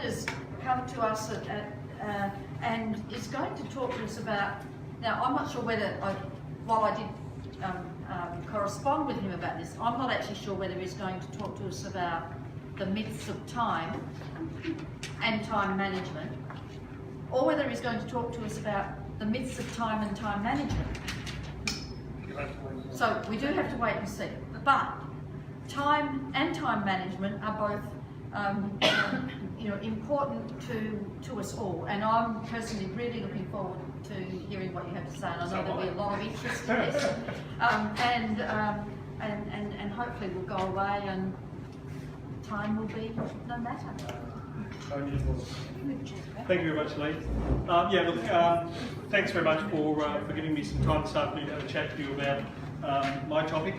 has come to us and is going to talk to us about, now I'm not sure whether, while I did correspond with him about this, I'm not actually sure whether he's going to talk to us about the myths of time and time management, or whether he's going to talk to us about the myths of time and time management. So we do have to wait and see. But time and time management are both important to us all, and I'm personally really looking forward to hearing what you have to say, and I know there'll be a lot of interest in this, and hopefully we'll go away and time will be no matter. Thank you very much, Lee. Thanks very much for giving me some time this afternoon to have a chat to you about my topic.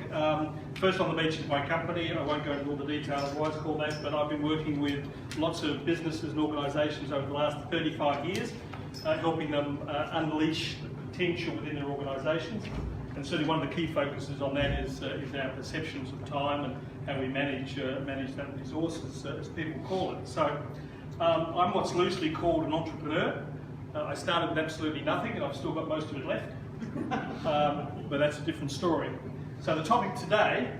First on the Beach is my company. I won't go into all the details why it's called that, but I've been working with lots of businesses and organisations over the last 35 years, helping them unleash the potential within their organisations. And certainly one of the key focuses on that is our perceptions of time and how we manage that resource, as people call it. So I'm what's loosely called an entrepreneur. I started with absolutely nothing, and I've still got most of it left. But that's a different story. So the topic today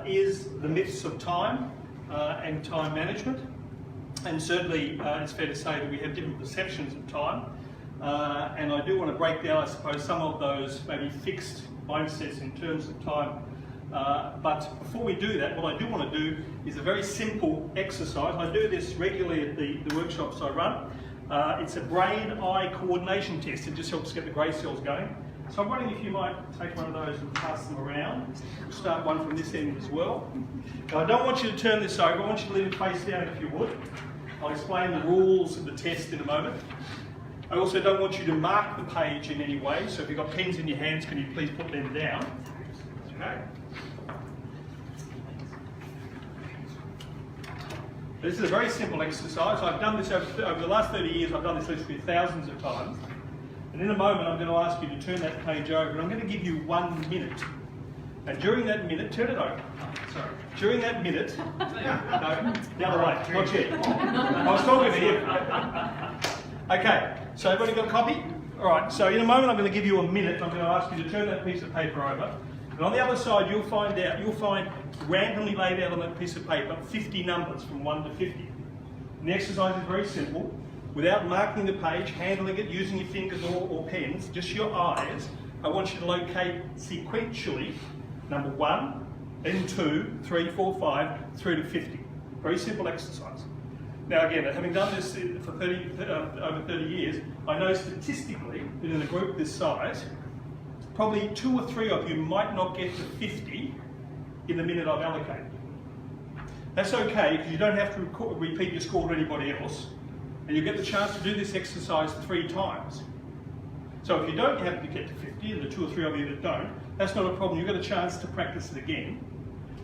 is the myths of time and time management. And certainly it's fair to say that we have different perceptions of time. And I do want to break down, I suppose, some of those maybe fixed mindsets in terms of time. But before we do that, what I do want to do is a very simple exercise. I do this regularly at the workshops I run. It's a brain-eye coordination test. It just helps get the grey cells going. So I'm wondering if you might take one of those and pass them around. We'll start one from this end as well. Now, I don't want you to turn this over. I want you to leave it face down if you would. I'll explain the rules of the test in a moment. I also don't want you to mark the page in any way, so if you've got pens in your hands, can you please put them down? Okay. This is a very simple exercise. I've done this over the last 30 years, I've done this literally thousands of times. And in a moment, I'm going to ask you to turn that page over, and I'm going to give you 1 minute. And during that minute, turn it over. Sorry. During that minute, no, the other way, not yet. I was talking to you. Okay, so everybody got a copy? All right, so in a moment, I'm going to give you 1 minute. I'm going to ask you to turn that piece of paper over. And on the other side, you'll find randomly laid out on that piece of paper 50 numbers from 1 to 50. And the exercise is very simple. Without marking the page, handling it, using your fingers or pens, just your eyes, I want you to locate sequentially number 1, then 2, 3, 4, 5, through to 50. Very simple exercise. Now again, having done this for over 30 years, I know statistically that in a group this size, probably 2 or 3 of you might not get to 50 in the minute I've allocated. That's okay, because you don't have to repeat your score to anybody else. And you get the chance to do this exercise 3 times. So if you don't happen to get to 50, and the 2 or 3 of you that don't, that's not a problem. You've got a chance to practice it again.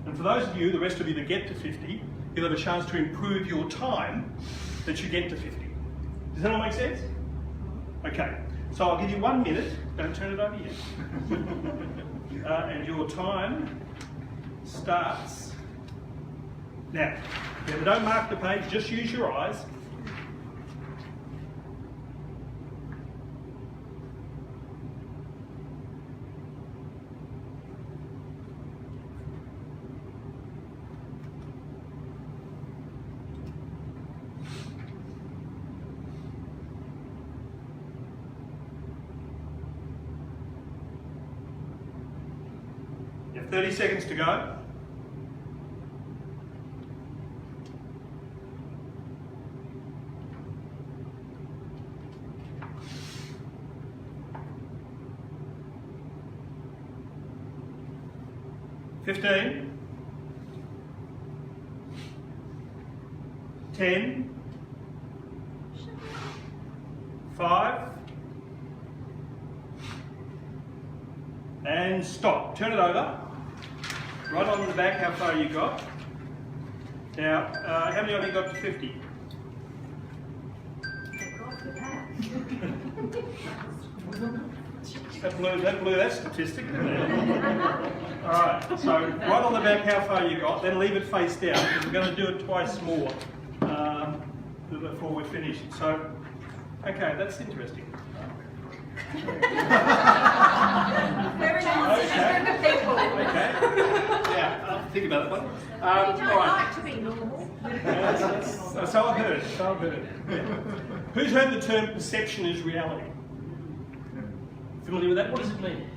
And for those of you, the rest of you that get to 50, you'll have a chance to improve your time that you get to 50. Does that all make sense? Okay, so I'll give you 1 minute. Don't turn it over yet. And your time starts now. Remember, don't mark the page, just use your eyes. You have 30 seconds to go. $15, 10, 5, and stop. Turn it over. Right on the back, how far you got. Now, how many of you got to 50? That blew that statistic, didn't it? Alright, so right on the back how far you got, then leave it face down, because we're going to do it twice more. The before we're finished. So, okay, that's interesting. Very nice group of people. Okay. Yeah, I'll think about that one. You don't like to be normal. So I've heard. Yeah. Who's heard the term perception is reality? Familiar with that? What does it mean?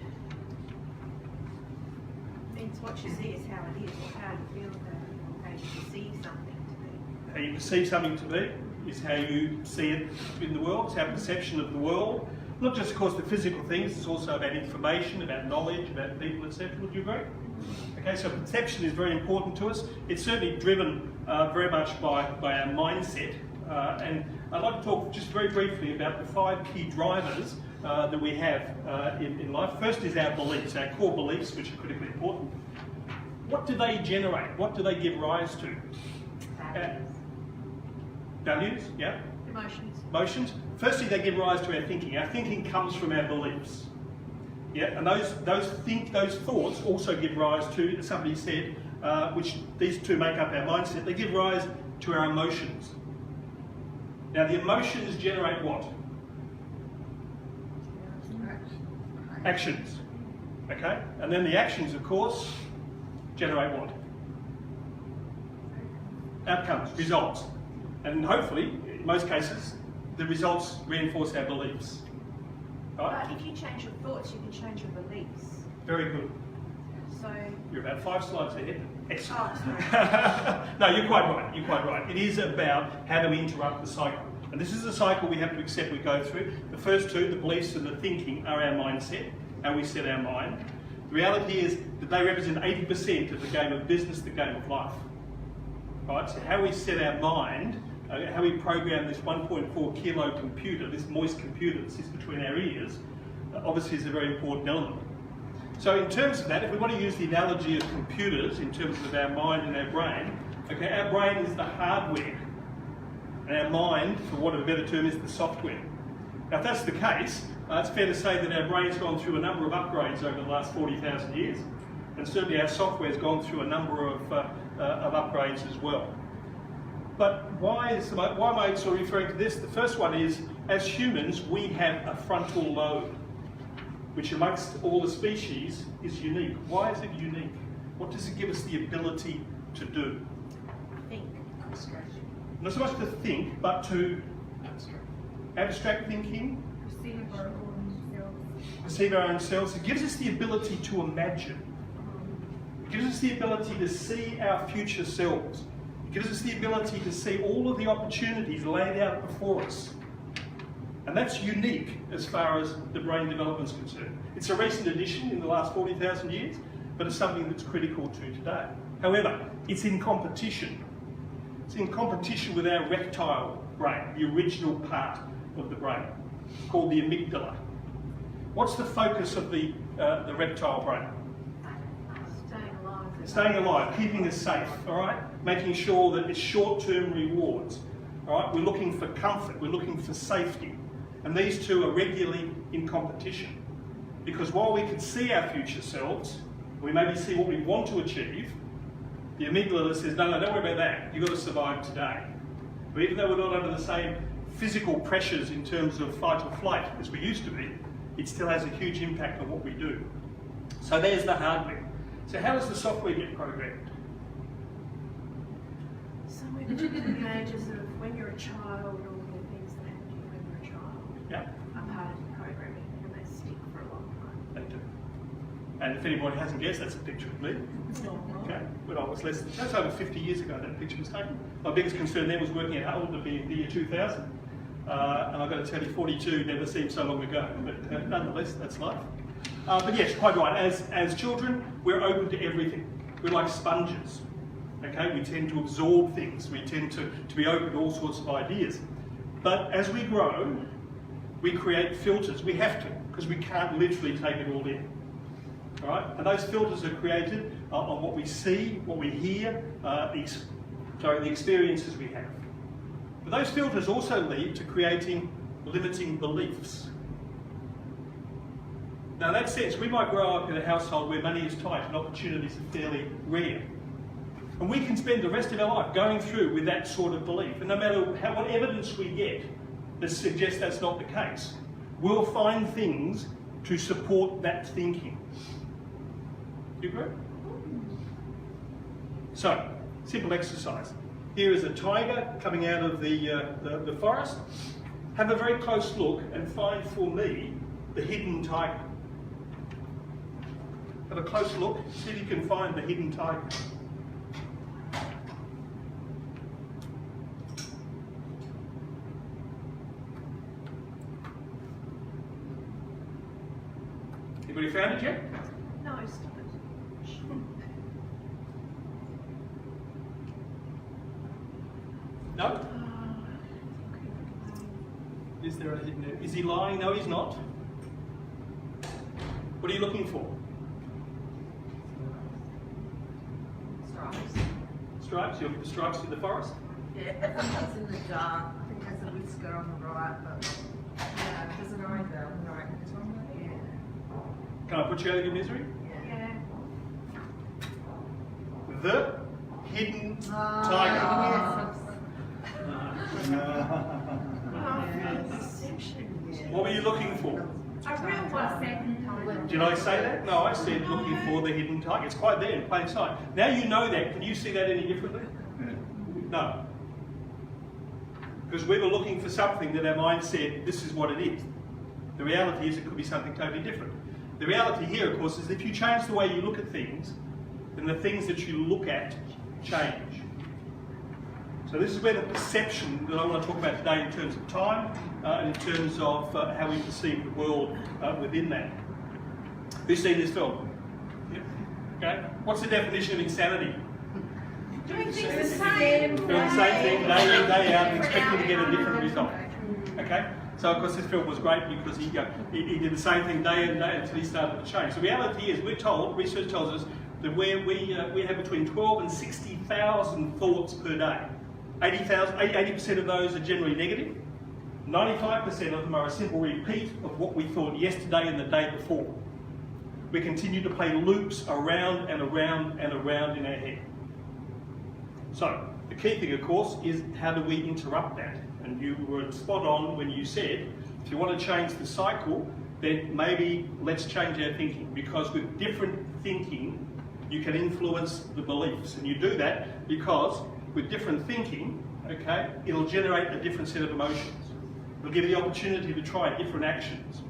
Means what you see is how it is, or how you feel about it, or how you perceive something to be. How you perceive something to be is how you see it in the world. It's our perception of the world. Not just, of course, the physical things, it's also about information, about knowledge, about people, etc. Would you agree? Okay, so perception is very important to us. It's certainly driven very much by our mindset. And I'd like to talk just very briefly about the 5 key drivers that we have in life. First is our beliefs, our core beliefs, which are critically important. What do they generate? What do they give rise to? Values, yeah. Emotions. Firstly, they give rise to our thinking. Our thinking comes from our beliefs. Yeah, and those thoughts also give rise to, as somebody said, which these two make up our mindset. They give rise to our emotions. Now, the emotions generate what? Actions. Okay, and then the actions, of course, generate what? Outcomes, results, and hopefully, in most cases, the results reinforce our beliefs. Right? But if you change your thoughts, you can change your beliefs. Very good. So, You're about 5 slides ahead. Excellent. oh, No, you're quite right. It is about how do we interrupt the cycle. And this is a cycle we have to accept we go through. The first two, the beliefs and the thinking, are our mindset, how we set our mind. The reality is that they represent 80% of the game of business, the game of life. Right? So how we set our mind, how we program this 1.4 kilo computer, this moist computer that sits between our ears, obviously is a very important element. So in terms of that, if we want to use the analogy of computers in terms of our mind and our brain, okay, our brain is the hardware, and our mind, for want of a better term, is the software. Now if that's the case, it's fair to say that our brain's gone through a number of upgrades over the last 40,000 years, and certainly our software's gone through a number of upgrades as well. But why am I sort of referring to this? The first one is, as humans, we have a frontal lobe, which amongst all the species is unique. Why is it unique? What does it give us the ability to do? think. Not so much to think, but to abstract thinking, perceive our own selves. It gives us the ability to imagine. It gives us the ability to see our future selves. It gives us the ability to see all of the opportunities laid out before us. And that's unique as far as the brain development is concerned. It's a recent addition in the last 40,000 years, but it's something that's critical to today. However, it's in competition. It's in competition with our rectile brain, the original part of the brain, called the amygdala. What's the focus of the rectile brain? Staying alive. Staying alive, keeping us safe, all right? Making sure that it's short-term rewards, all right? We're looking for comfort, we're looking for safety. And these two are regularly in competition. Because while we can see our future selves, we maybe see what we want to achieve, the amygdala says, no, don't worry about that, you've got to survive today. But even though we're not under the same physical pressures in terms of fight or flight as we used to be, it still has a huge impact on what we do. So there's the hardware. So how does the software get programmed? Somewhere between the ages of when you're a child, all the things that happen to you when you're a child Yeah, are part of the programming, and they stick for a long time. they do. And if anybody hasn't guessed, that's a picture of me. Okay, when I was that's over 50 years ago that picture was taken. My biggest concern then was working out how old to be in the year 2000. And I've got to tell you, 42 never seemed so long ago, but nonetheless, that's life. But yes, quite right. As children, we're open to everything. We're like sponges. Okay, we tend to absorb things. We tend to be open to all sorts of ideas. But as we grow, we create filters. We have to, because we can't literally take it all in. All right, and those filters are created on what we see, what we hear, the experiences we have. But those filters also lead to creating limiting beliefs. Now in that sense, we might grow up in a household where money is tight and opportunities are fairly rare. And we can spend the rest of our life going through with that sort of belief. And no matter what evidence we get that suggests that's not the case, we'll find things to support that thinking. Do you agree? So, simple exercise. Here is a tiger coming out of the forest. Have a very close look and find for me the hidden tiger. Have a close look, see if you can find the hidden tiger. Anybody found it yet? No, stop it. No? Is there a hidden? Is he lying? No, he's not. What are you looking for? Stripes. Stripes? You're looking for stripes in the forest? Yeah, I think it's in the dark. I think there's a whisker on the right, but yeah, there's an eye there on the right. Yeah. Can I put you out of your misery? Yeah. The hidden tiger. What were you looking for? A real one. Did I say that? No, I said looking for the hidden tiger. It's quite there in plain sight. Now you know that. Can you see that any differently? No. Because we were looking for something that our mind said, this is what it is. The reality is it could be something totally different. The reality here, of course, is if you change the way you look at things, then the things that you look at change. So this is where the perception that I want to talk about today in terms of time and in terms of how we perceive the world within that. Who's seen this film? Yep. Okay. What's the definition of insanity? Doing things the same. Doing the same thing day in, day out and expecting to get a different result. Okay? So of course this film was great because he did the same thing day in and day until he started to change. The reality is we're told, research tells us, that we have between 12 and 60,000 thoughts per day. 80% of those are generally negative. 95% of them are a simple repeat of what we thought yesterday and the day before. We continue to play loops around and around and around in our head. So, the key thing, of course, is how do we interrupt that? And you were spot on when you said, if you want to change the cycle, then maybe let's change our thinking. Because with different thinking, you can influence the beliefs. And you do that because with different thinking, okay, it'll generate a different set of emotions. It'll give you the opportunity to try different actions,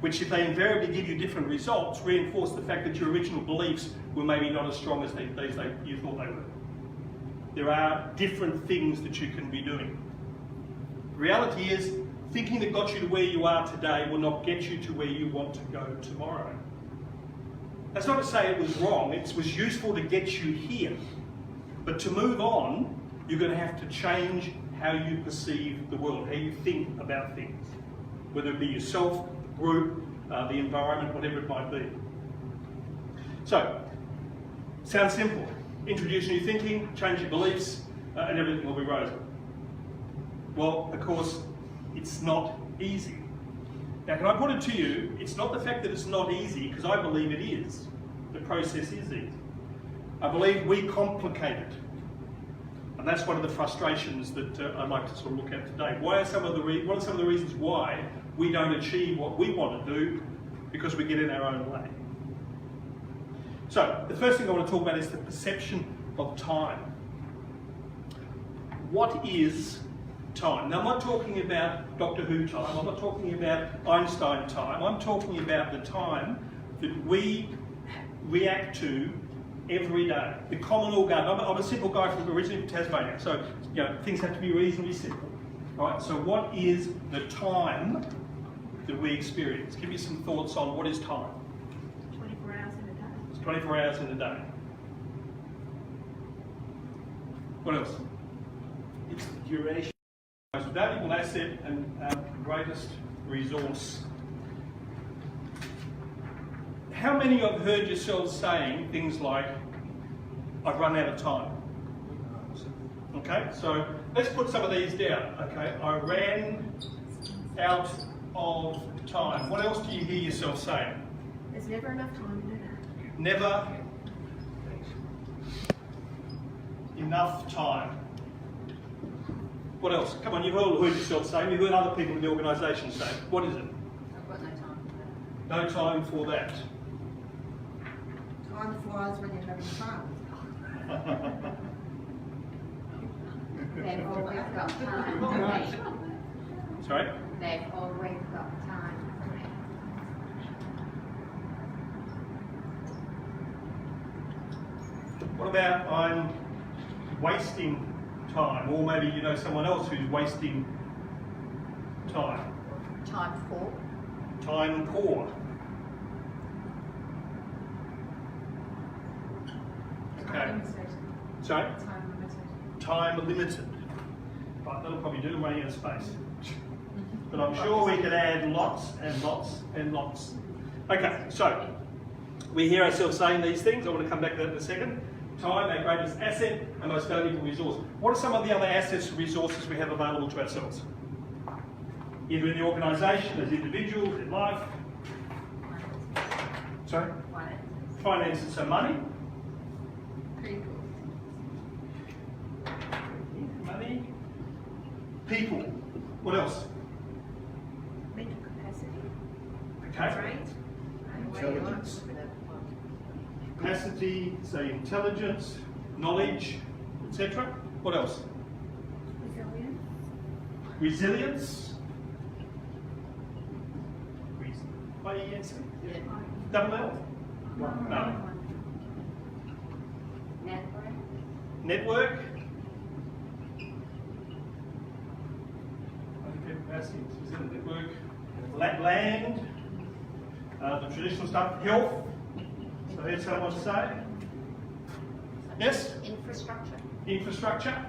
which if they invariably give you different results, reinforce the fact that your original beliefs were maybe not as strong as you thought they were. There are different things that you can be doing. The reality is, thinking that got you to where you are today will not get you to where you want to go tomorrow. That's not to say it was wrong, it was useful to get you here. But to move on, you're going to have to change how you perceive the world, how you think about things. Whether it be yourself, the group, the environment, whatever it might be. So, sounds simple. Introduce new thinking, change your beliefs, and everything will be rosy. Well, of course, it's not easy. Now, can I put it to you, it's not the fact that it's not easy, because I believe it is. The process is easy. I believe we complicate it. And that's one of the frustrations that I'd like to sort of look at today. What are some of the reasons why we don't achieve what we want to do? Because we get in our own way. So, the first thing I want to talk about is the perception of time. What is time? Now, I'm not talking about Doctor Who time, I'm not talking about Einstein time, I'm talking about the time that we react to every day. The common organ. I'm a simple guy originally from Tasmania, so things have to be reasonably simple. Right? So what is the time that we experience? Give me some thoughts on what is time. 24 hours in a day. It's 24 hours in a day. What else? It's the duration. Most valuable asset and greatest resource. How many have heard yourselves saying things like, I've run out of time? Okay, so let's put some of these down. Okay, I ran out of time. What else do you hear yourself saying? There's never enough time to do that. Never. enough time. What else? Come on, you've all heard yourself say, you've heard other people in the organisation say. What is it? I've got no time for that. No time for that. Time flies when you're having fun. They've always got time for me. Sorry? They've always got time for me. What about I'm wasting time, or maybe you know someone else who's wasting time? Time for. Time poor. Okay. Sorry? Time limited. Right, that'll probably do, running out of space. But I'm sure we could add lots and lots and lots. Okay, so we hear ourselves saying these things. I want to come back to that in a second. Time, our greatest asset, and most valuable resource. What are some of the other assets and resources we have available to ourselves? Either in the organisation, as individuals, in life. Sorry? Finances, so money. People. Money. People. What else? Mental capacity. Okay. Right? Intelligence. Capacity, say intelligence, knowledge, etc. What else? Resilience. Resilience. IES. Double L. No. Network. Network. Capacity, resilient network. Land. The traditional stuff. Health. So here's what I want to say. Yes? Infrastructure. Infrastructure.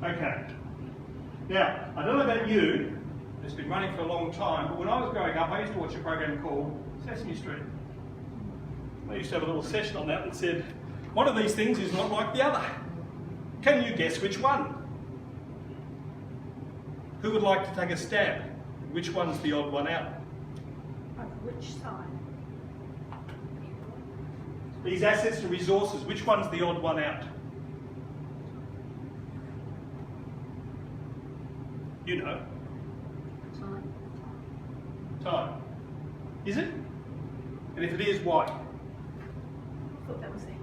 Okay. Now, I don't know about you, it's been running for a long time, but when I was growing up, I used to watch a program called Sesame Street. I used to have a little session on that said, one of these things is not like the other. Can you guess which one? Who would like to take a stab? Which one's the odd one out? Which side? These assets and resources, which one's the odd one out? You know. Time. Time. Is it? And if it is, why? I thought that was a hint.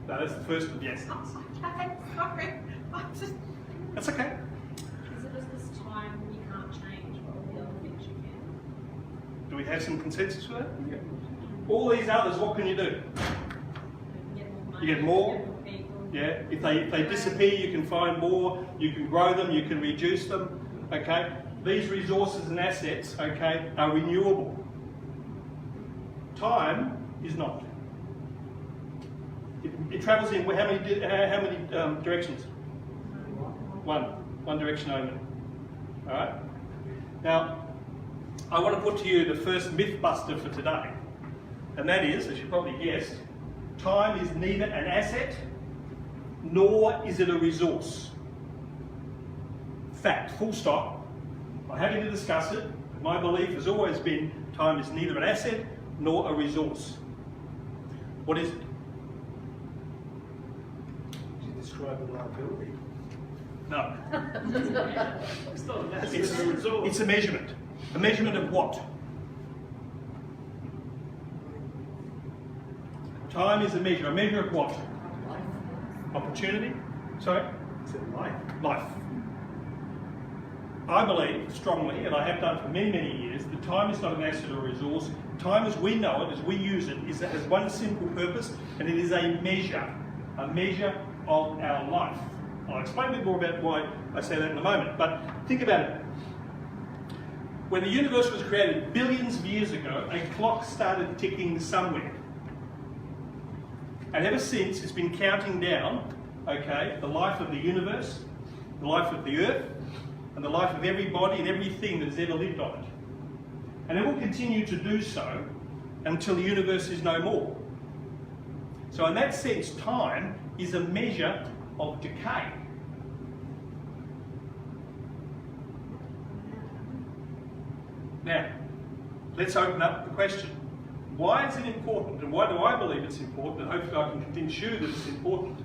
No, that's the first one, yes. Okay, sorry. I just... That's okay. Is it as this time you can't change, but all the other things you can? Do we have some consensus for that? Yeah. All these others, what can you do? You get more money, You get more. you get more people. Yeah, if they disappear, you can find more, you can grow them, you can reduce them, okay? These resources and assets, okay, are renewable. Time is not. It travels in how many directions? One direction only. All right. Now, I want to put to you the first myth buster for today, and that is, as you probably guessed, time is neither an asset nor is it a resource. Fact. Full stop. I'm happy to discuss it. My belief has always been time is neither an asset nor a resource. What is it? You describe a liability. No. It's not an asset, it's a resource. It's a measurement. A measurement of what? Time is a measure. A measure of what? Opportunity? Sorry? It's a life. Life. I believe strongly, and I have done for many, many years, that time is not an asset or a resource. Time as we know it, as we use it, has one simple purpose, and it is a measure of our life. I'll explain a bit more about why I say that in a moment, but think about it. When the universe was created billions of years ago, a clock started ticking somewhere. And ever since, it's been counting down, okay, the life of the universe, the life of the earth, and the life of everybody and everything that has ever lived on it. And it will continue to do so until the universe is no more. So in that sense, time is a measure of decay. Now, let's open up the question. Why is it important, and why do I believe it's important, and hopefully I can convince you that it's important,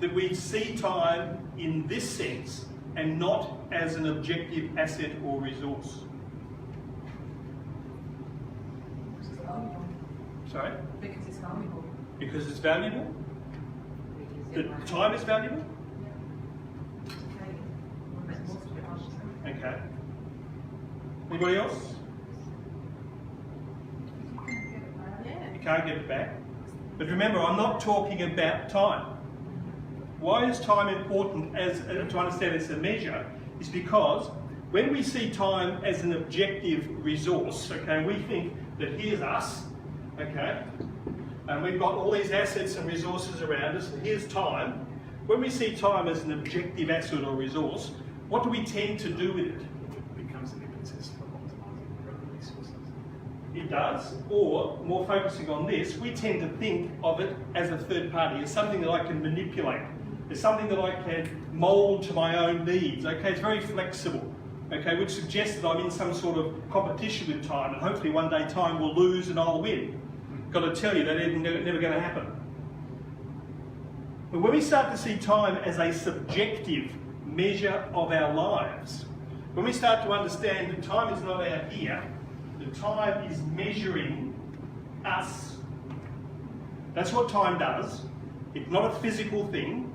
that we see time in this sense and not as an objective asset or resource? Sorry? Because it's valuable. Because it's valuable? That time is valuable? Okay. We'll make most of it, I should say. Okay. Anybody else? Yeah. You can't get it back. But remember, I'm not talking about time. Why is time important as to understand as a measure? Is because when we see time as an objective resource, okay, we think that here's us, okay, and we've got all these assets and resources around us, and here's time. When we see time as an objective asset or resource, what do we tend to do with it? It becomes an impetus for optimising your resources. It does, or more focusing on this, we tend to think of it as a third party, as something that I can manipulate, as something that I can mould to my own needs. Okay, it's very flexible. Okay, which suggests that I'm in some sort of competition with time, and hopefully one day time will lose and I'll win. Got to tell you that it's never going to happen. But when we start to see time as a subjective measure of our lives, when we start to understand that time is not out here, that time is measuring us. That's what time does. It's not a physical thing.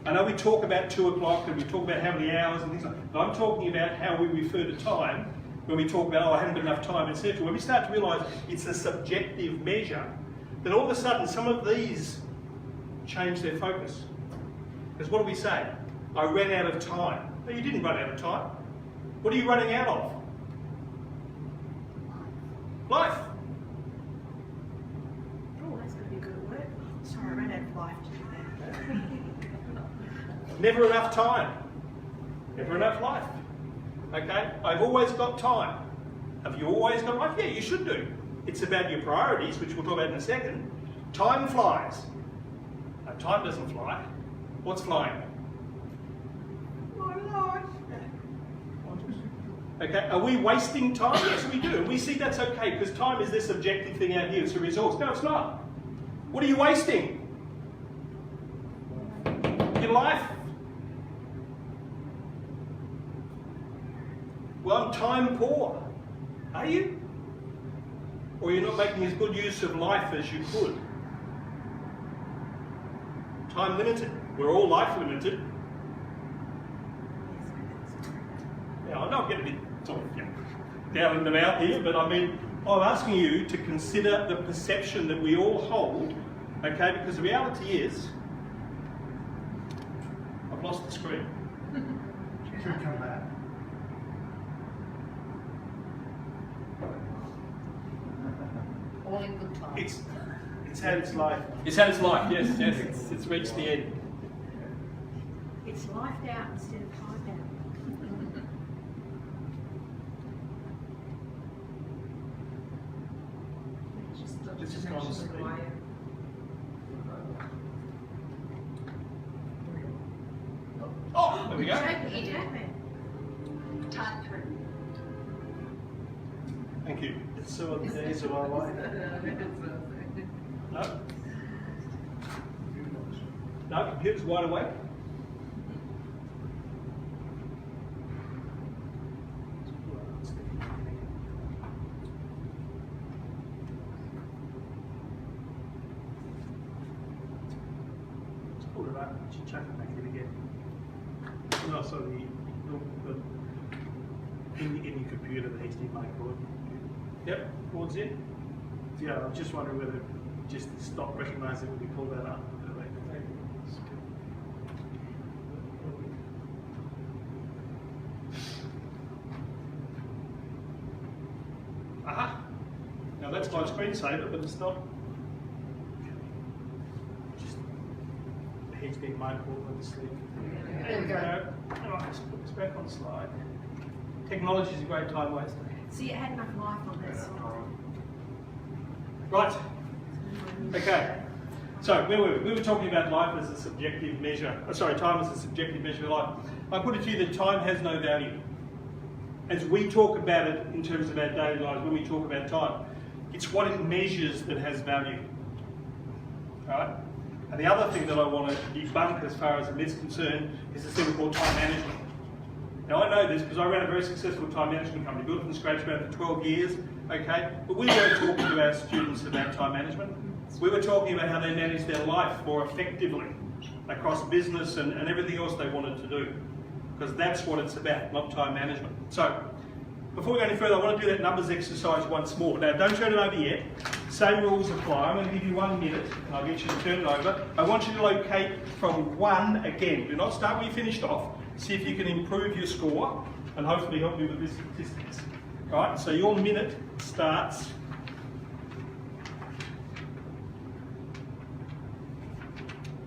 I know we talk about 2 o'clock and we talk about how many hours and things like that, but I'm talking about how we refer to time when we talk about, oh, I haven't got enough time, etc. When we start to realise it's a subjective measure, then all of a sudden some of these change their focus. Because what do we say? I ran out of time. No, you didn't run out of time. What are you running out of? Life. Oh, that's going to be good at work. Sorry, I ran out of life to do that. Never enough time. Never enough life. Okay? I've always got time. Have you always got life? Yeah, you should do. It's about your priorities, which we'll talk about in a second. Time flies. No, time doesn't fly. What's flying? My life. Okay, are we wasting time? Yes, we do. And we see that's okay because time is this objective thing out here. It's a resource. No, it's not. What are you wasting? Your life. Well, I'm time poor. Are you? Or you're not making as good use of life as you could? Time limited. We're all life limited. Yeah, I know I'm getting a bit sort of down in the mouth here, but I mean, I'm asking you to consider the perception that we all hold, okay, because the reality is, I've lost the screen. It should come back. All in good time. It's had its life. It's had its life, yes, it's reached the end. It's lifed out instead of timed out. It's just gone to sleep. Oh, there we go. Time through. Thank you. It's so the days of our life. No? No, computer's wide awake. Pull it out, chuck it back in again. And also the in your computer, the HDMI cord. Yep, board's in. Yeah, I was just wondering whether it just stop recognising when you pull that up. Aha. Now that's my screensaver, but it's not. Just the HDMI cord went to sleep. There we go. Alright, let's put this back on the slide. Technology is a great time waster. See, it had enough life on that side. Right. Okay. So where were we? We were talking about life as a subjective measure. Time as a subjective measure of life. I put it to you that time has no value. As we talk about it in terms of our daily lives, when we talk about time, It's what it measures that has value. Right? And the other thing that I want to debunk as far as the myth's concerned is this thing called time management. Now I know this because I ran a very successful time management company, built from scratch, ran it for 12 years, okay? But we weren't talking to our students about time management. We were talking about how they manage their life more effectively across business and everything else they wanted to do. Because that's what it's about, not time management. So, before we go any further, I want to do that numbers exercise once more. Now, don't turn it over yet. Same rules apply. I'm going to give you 1 minute, and I'll get you to turn it over. I want you to locate from 1 again. Do not start where you finished off. See if you can improve your score, and hopefully help you with this statistics. All right, so your minute starts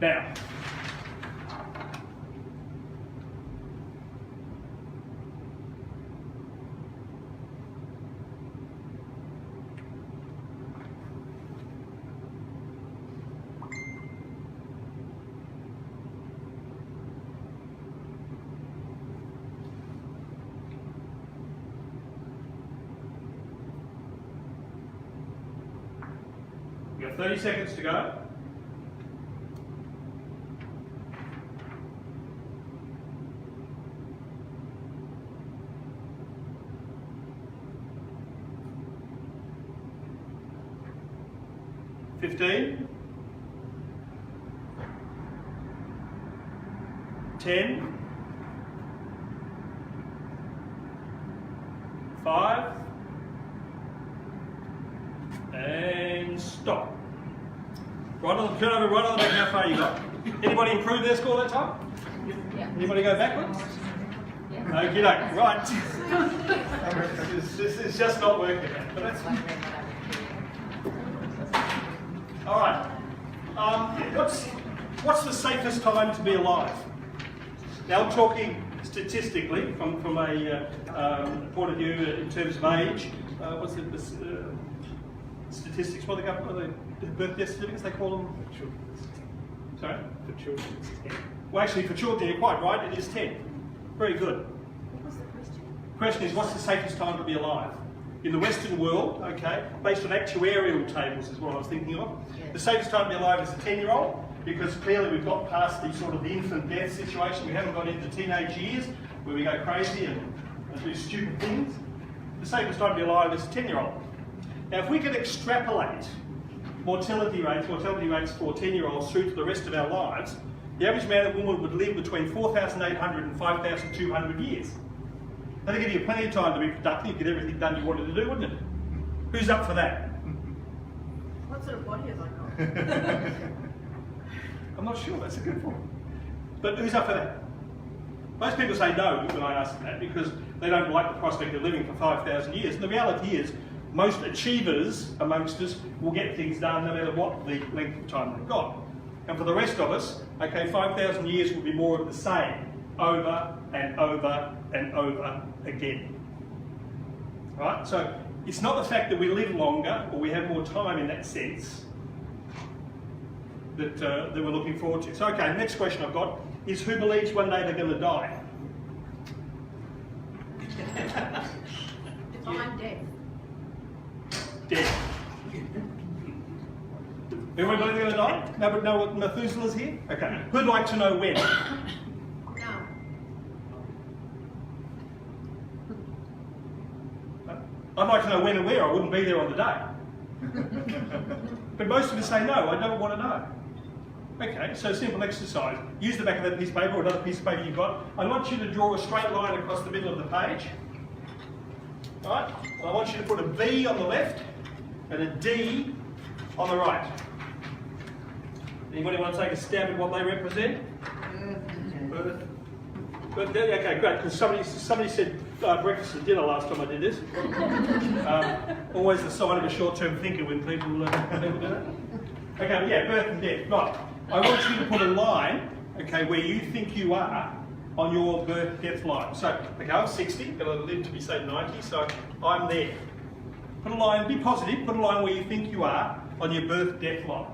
now. You got 30 seconds to go. $15, 10, 5, and stop. Right on the turn over, right on the back, how far you got? Anybody improve their score that time? Yeah. Anybody go backwards? Yeah. Okie doke, right. This is just not working out, but that's alright. What's the safest time to be alive? Now I'm talking statistically from a point of view in terms of age. What's the statistics? What are the birth death certificates they call them? Sorry? For children, it's 10. Well, actually, for children, you're quite right. It is 10. Very good. What was the question? The question is, what's the safest time to be alive? In the Western world, okay, based on actuarial tables is what I was thinking of. The safest time to be alive is a 10-year-old, because clearly we've got past the sort of the infant death situation. We haven't got into teenage years where we go crazy and do stupid things. The safest time to be alive is a 10-year-old. Now, if we could extrapolate mortality rates for 10-year-olds through to the rest of our lives, the average man and woman would live between 4,800 and 5,200 years. That'd give you plenty of time to be productive, get everything done you wanted to do, wouldn't it? Who's up for that? What sort of body have I got? I'm not sure, that's a good point. But who's up for that? Most people say no when I ask them that because they don't like the prospect of living for 5,000 years. And the reality is, most achievers amongst us will get things done no matter what the length of time they've got. And for the rest of us, okay, 5,000 years will be more of the same, over and over and over again. Right? So it's not the fact that we live longer or we have more time in that sense that we're looking forward to. So okay, next question I've got is who believes one day they're going to die? Define death. Death. Everyone believe they're going to die? Nobody know what Methuselah's here? Okay. Who'd like to know when? No. I'd like to know when and where. I wouldn't be there on the day. But most of us say no, I don't want to know. Okay, so simple exercise. Use the back of that piece of paper or another piece of paper you've got. I want you to draw a straight line across the middle of the page. Right? And I want you to put a V on the left and a D on the right. Anybody want to take a stab at what they represent? Earth. Okay, great, because somebody said breakfast and dinner last time I did this. Always the sign of a short-term thinker when people do that. Okay, yeah, birth and death. Right, I want you to put a line, okay, where you think you are on your birth-death line. So, okay, I'm 60, but I live to be, say, 90, so I'm there. Put a line, be positive, put a line where you think you are on your birth-death line.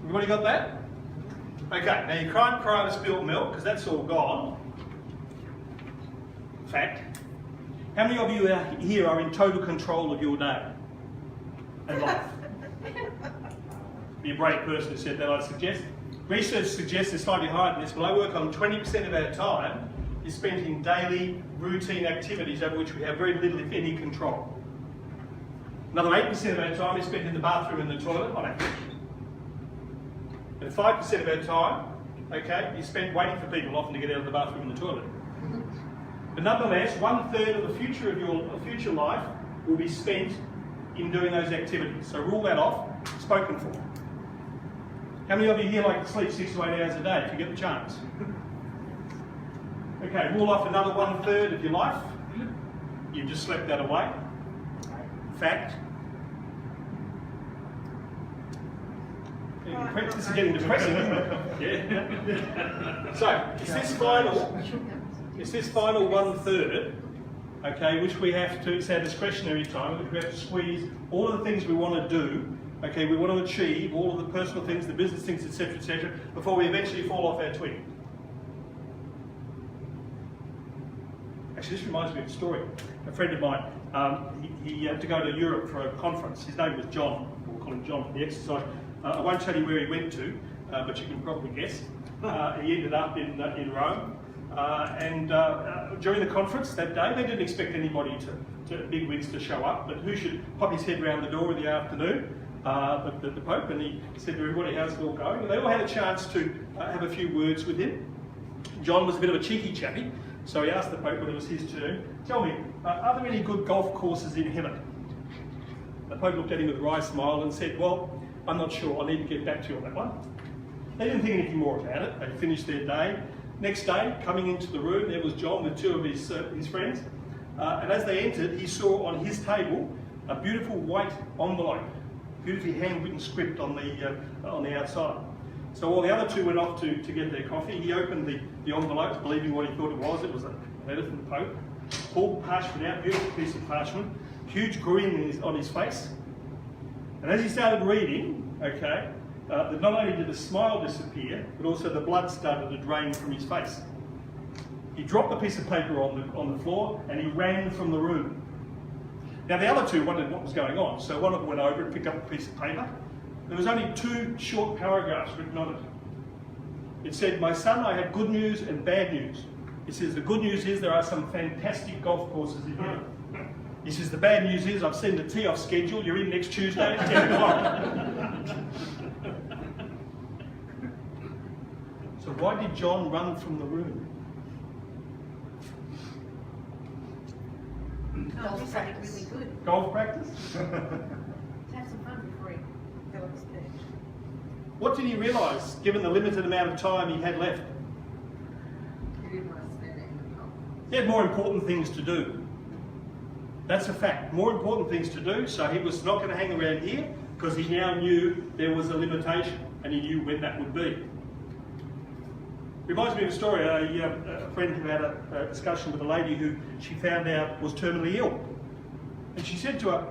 Everybody got that? Okay, now you can't cry over spilled milk because that's all gone. Fact. How many of you here are in total control of your day? and life. Be a brave person who said that, I'd suggest. Research suggests it's slightly higher than this, but I work on 20% of our time is spent in daily, routine activities over which we have very little, if any, control. Another 8% of our time is spent in the bathroom and the toilet on average. And 5% of our time, okay, is spent waiting for people often to get out of the bathroom and the toilet. But nonetheless, 1/3 of the future of your future life will be spent in doing those activities. So rule that off, spoken for. How many of you here like to sleep 6 to 8 hours a day if you get the chance? Okay, rule off another 1/3 of your life. You've just slept that away. Fact. This is getting depressing, isn't it? Yeah. So, it's this final 1/3, okay, which we have to, it's our discretionary time, which we have to squeeze all of the things we want to do, okay, we want to achieve, all of the personal things, the business things, etc., before we eventually fall off our twig. Actually, this reminds me of a story. A friend of mine, he had to go to Europe for a conference. His name was John. We'll call him John for the exercise. I won't tell you where he went to, but you can probably guess. He ended up in Rome. And during the conference that day, they didn't expect anybody big wigs to show up, but who should pop his head round the door in the afternoon? But the Pope, and he said to everybody, how's it all going? And they all had a chance to have a few words with him. John was a bit of a cheeky chappy, so he asked the Pope when it was his turn, tell me, are there any good golf courses in heaven? The Pope looked at him with a wry smile and said, well, I'm not sure, I need to get back to you on that one. They didn't think anything more about it. They finished their day. Next day, coming into the room, there was John with two of his friends. And as they entered, he saw on his table a beautiful white envelope, beautifully handwritten script on the outside. So while the other two went off to get their coffee, he opened the envelope, believing what he thought it was. It was a letter from the Pope. Pulled the parchment out, beautiful piece of parchment, huge grin on his face. And as he started reading, okay, that not only did the smile disappear, but also the blood started to drain from his face. He dropped the piece of paper on the floor and he ran from the room. Now the other two wondered what was going on, so one of them went over and picked up a piece of paper. There was only 2 short paragraphs written on it. It said, my son, I have good news and bad news. It says, the good news is there are some fantastic golf courses in here. He says, the bad news is I've seen the tee-off schedule, you're in next Tuesday at 10 o'clock. So why did John run from the room? Golf practice. Really good. Golf practice? Have some fun before he fell off his perch. What did he realise, given the limited amount of time he had left? He didn't want to spend it in the golf. He had more important things to do. That's a fact. More important things to do, so he was not going to hang around here because he now knew there was a limitation and he knew when that would be. Reminds me of a story. A friend who had a discussion with a lady who she found out was terminally ill. And she said to her,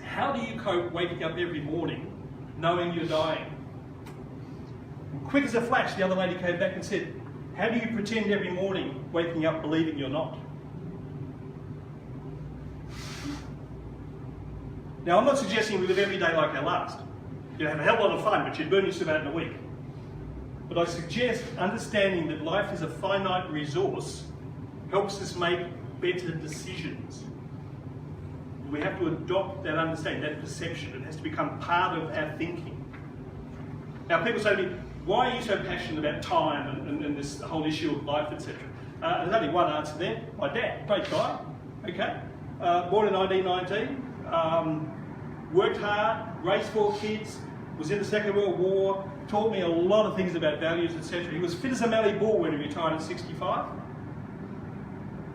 how do you cope waking up every morning knowing you're dying? And quick as a flash, the other lady came back and said, how do you pretend every morning waking up believing you're not? Now, I'm not suggesting we live every day like our last. You'd have a hell of a lot of fun, but you'd burn yourself out in a week. But I suggest understanding that life is a finite resource helps us make better decisions. We have to adopt that understanding, that perception. It has to become part of our thinking. Now, people say to me, why are you so passionate about time and this whole issue of life, etc.? There's only one answer there. My dad, great guy, okay? Born in 1919, worked hard, raised 4 kids, was in the Second World War, taught me a lot of things about values, etc. He was fit as a mallee bull when he retired at 65.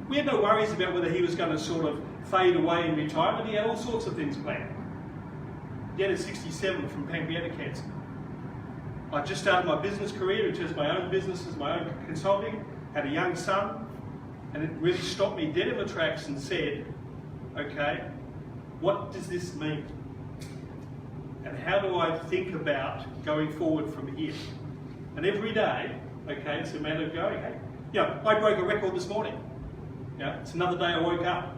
We had no worries about whether he was going to sort of fade away in retirement. He had all sorts of things planned. Dead at 67 from pancreatic cancer. I just started my business career in terms of my own businesses, my own consulting, had a young son, and it really stopped me dead in my tracks and said, okay, what does this mean? And how do I think about going forward from here? And every day, okay, it's a matter of going, hey, I broke a record this morning. It's another day I woke up.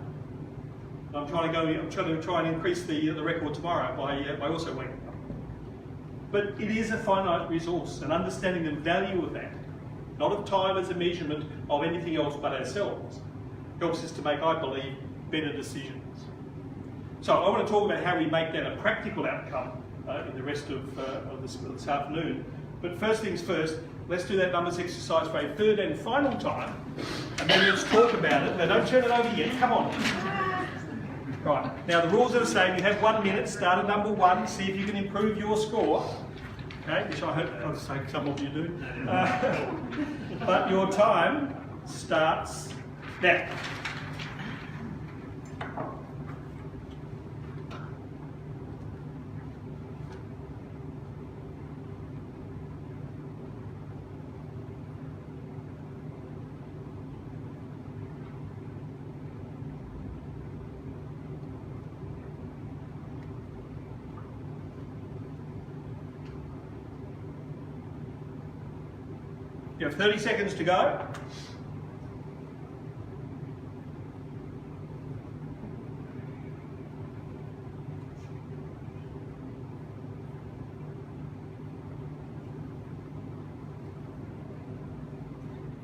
I'm trying to try and increase the record tomorrow by also waking up. But it is a finite resource, and understanding the value of that, not of time as a measurement of anything else but ourselves, helps us to make, I believe, better decisions. So I want to talk about how we make that a practical outcome in the rest of this afternoon. But first things first, let's do that numbers exercise for a third and final time, and then let's talk about it. Now don't turn it over yet, come on. Right, now the rules are the same. You have 1 minute, start at number 1, see if you can improve your score. Okay, which I hope some of you do. But your time starts now. You have 30 seconds to go.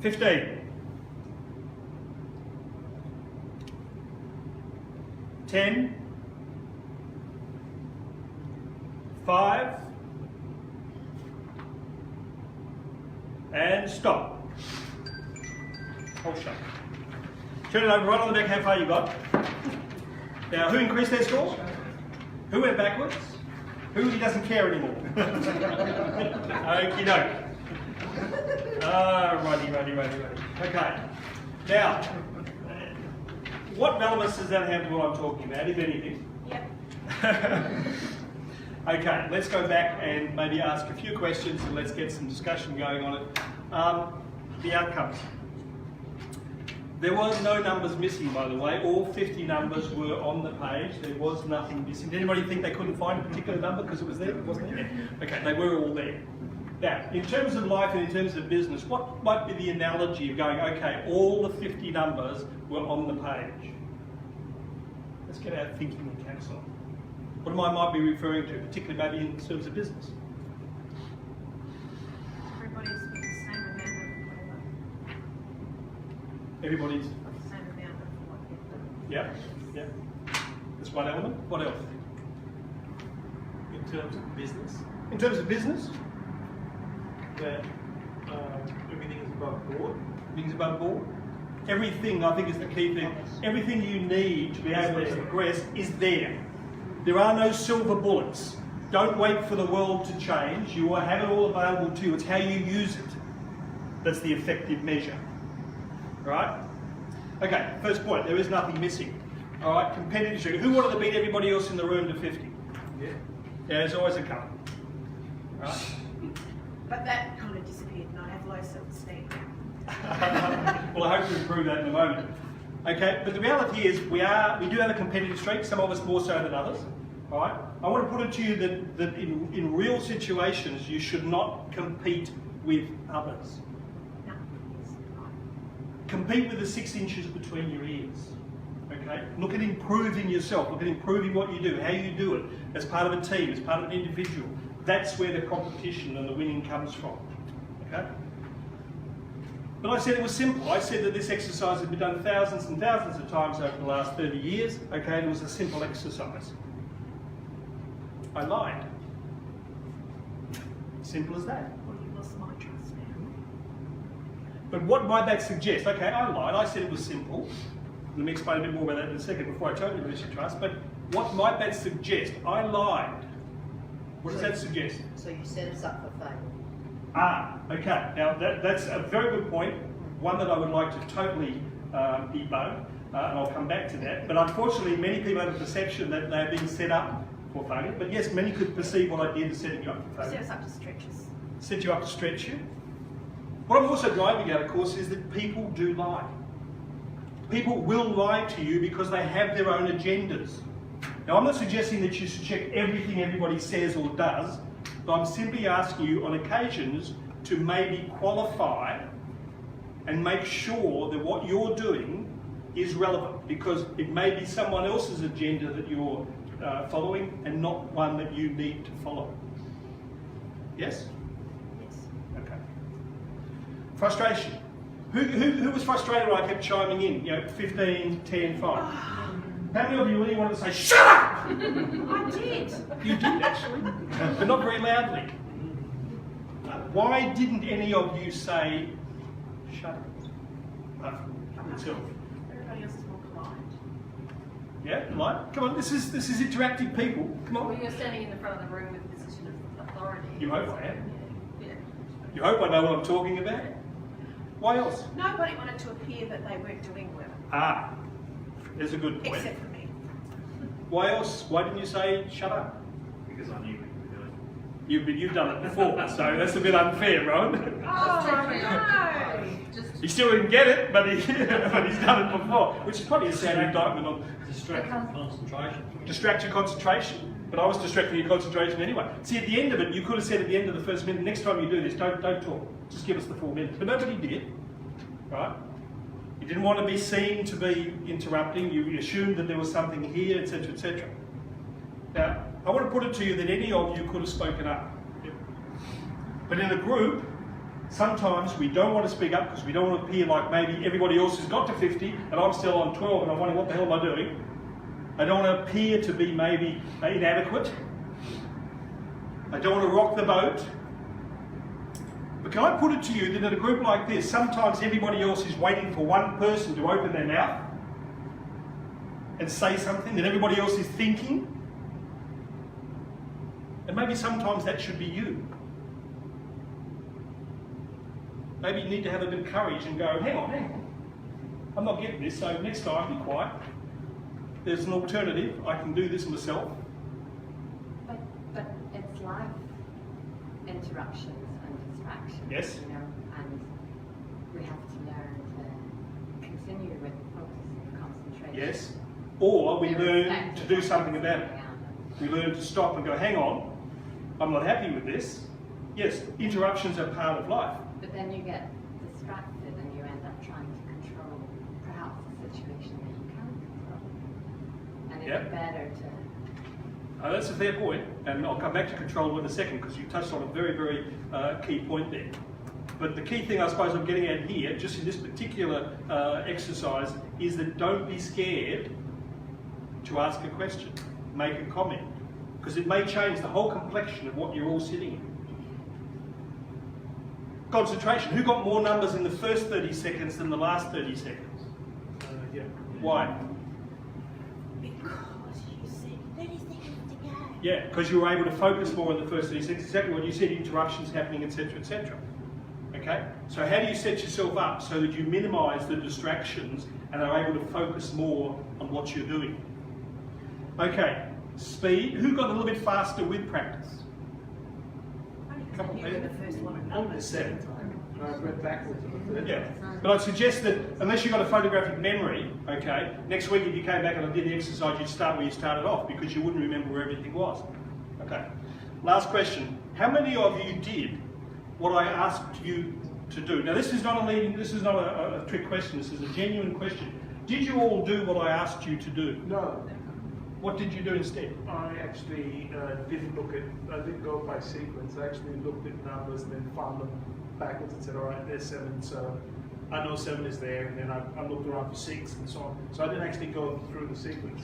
$15. 10. 5. And stop. Hold shut. Turn it over right on the back how far you got. Now, who increased their score? Who went backwards? Who doesn't care anymore? Okie doke. Righty. Okay. Now, what relevance does that have to what I'm talking about, if anything? Yep. Okay, let's go back and maybe ask a few questions and let's get some discussion going on it. The outcomes. There was no numbers missing, by the way. All 50 numbers were on the page. There was nothing missing. Did anybody think they couldn't find a particular number because it was there? It wasn't there? Okay, they were all there. Now, in terms of life and in terms of business, what might be the analogy of going, okay, all the 50 numbers were on the page? Let's get our thinking and caps on. What might be referring to, particularly maybe in terms of business? Everybody's got the same amount of whatever. Everybody's, The same amount of whatever. yeah. That's one element. What else? In terms of business, In terms of business, that everything is above board. everything's above board. Everything, I think, is the key thing. Everything you need to be able to progress is there. There are no silver bullets. Don't wait for the world to change. You will have it all available to you. It's how you use it that's the effective measure. Right? Okay, first point, there is nothing missing. All right, competitive streak. Who wanted to beat everybody else in the room to 50? Yeah. Yeah, there's always a couple. Right? But that kind of disappeared and I have low self-esteem now. Well, I hope to improve that in a moment. Okay, but the reality is we do have a competitive streak, some of us more so than others. All right? I want to put it to you that in real situations you should not compete with others. No, it's not. Compete with the 6 inches between your ears. Okay? Look at improving yourself, look at improving what you do, how you do it, as part of a team, as part of an individual. That's where the competition and the winning comes from. Okay? But I said it was simple. I said that this exercise had been done thousands and thousands of times over the last 30 years. Okay, and it was a simple exercise. I lied. Simple as that. Well, you lost my trust now. But what might that suggest? Okay, I lied. I said it was simple. Let me explain a bit more about that in a second before I totally lose your trust. But what might that suggest? I lied. What does that suggest? So you set us up for failure. Okay. Now that's a very good point. One that I would like to totally debunk, and I'll come back to that. But unfortunately, many people have a perception that they're being set up for failure. But yes, many could perceive what I did as setting you up for Set failure. us up to stretch us. Set you up to stretch you. What I'm also driving at, of course, is that people do lie. People will lie to you because they have their own agendas. Now, I'm not suggesting that you should check everything everybody says or does, but I'm simply asking you on occasions to maybe qualify and make sure that what you're doing is relevant because it may be someone else's agenda that you're following and not one that you need to follow. Yes? Yes. Okay. Frustration. Who was frustrated when I kept chiming in? 15, 10, 5. How many of you really wanted to say, shut up? I did. You did actually, but not very loudly. Why didn't any of you say, shut up? Yourself. Everybody else is more polite. Yeah, like, come on, this is interactive people. Come Well, on. you're standing in the front of the room with a position of authority. You hope I am. Yeah. You hope I know what I'm talking about. Why else? Nobody wanted to appear that they weren't doing well, Ah, there's a good point. except for me. Why else? Why didn't you say shut up? Because I knew we were doing it. You've done it before, so that's a bit unfair, Rowan. Oh, no! Just He still didn't get it, but he's done it before, which is probably a sad indictment on distract your concentration. But I was distracting your concentration anyway. See, at the end of it, you could have said at the end of the first minute, next time you do this, don't talk. Just give us the 4 minutes. But nobody did, right? You didn't want to be seen to be interrupting. You assumed that there was something here, etc., etc. Now, I want to put it to you that any of you could have spoken up. But in a group, sometimes we don't want to speak up because we don't want to appear like maybe everybody else has got to 50 and I'm still on 12 and I'm wondering what the hell am I doing? I don't want to appear to be maybe inadequate. I don't want to rock the boat. But can I put it to you that in a group like this, sometimes everybody else is waiting for one person to open their mouth and say something that everybody else is thinking? And maybe sometimes that should be you. Maybe you need to have a bit of courage and go, hang on. I'm not getting this, so next time be quiet. There's an alternative. I can do this myself. But it's life interruptions and distractions. Yes. You know, and we have to learn to continue with focus and concentration. Yes. Or we learn to do something about it. Irrespective We learn to stop and go, hang on, I'm not happy with this. Yes, interruptions are part of life. But then you get distracted and you end up trying to control perhaps a situation that you can't control. And it's Yep. better to That's a fair point, and I'll come back to control in a second because you touched on a very, very key point there. But the key thing I suppose I'm getting at here, just in this particular exercise, is that don't be scared to ask a question, make a comment, because it may change the whole complexion of what you're all sitting in. Concentration. Who got more numbers in the first 30 seconds than the last 30 seconds? Yeah. Why? Because you said 30 seconds to go. Yeah, because you were able to focus more in the first 30 seconds. Exactly what you said, interruptions happening, etc., etc. Okay? So how do you set yourself up so that you minimise the distractions and are able to focus more on what you're doing? Okay, speed. Who got a little bit faster with practice? Couple You were the first one. On the second time, I went backwards on the third. Yeah, but I'd suggest that unless you've got a photographic memory, okay, next week if you came back and I did the exercise, you'd start where you started off because you wouldn't remember where everything was. Okay, last question. How many of you did what I asked you to do? Now this is not a trick question, this is a genuine question. Did you all do what I asked you to do? No, What did you do instead? I actually didn't go by sequence. I actually looked at numbers and then found them backwards and said, all right, there's 7, so I know 7 is there, and then I looked around for 6 and so on. So I didn't actually go through the sequence.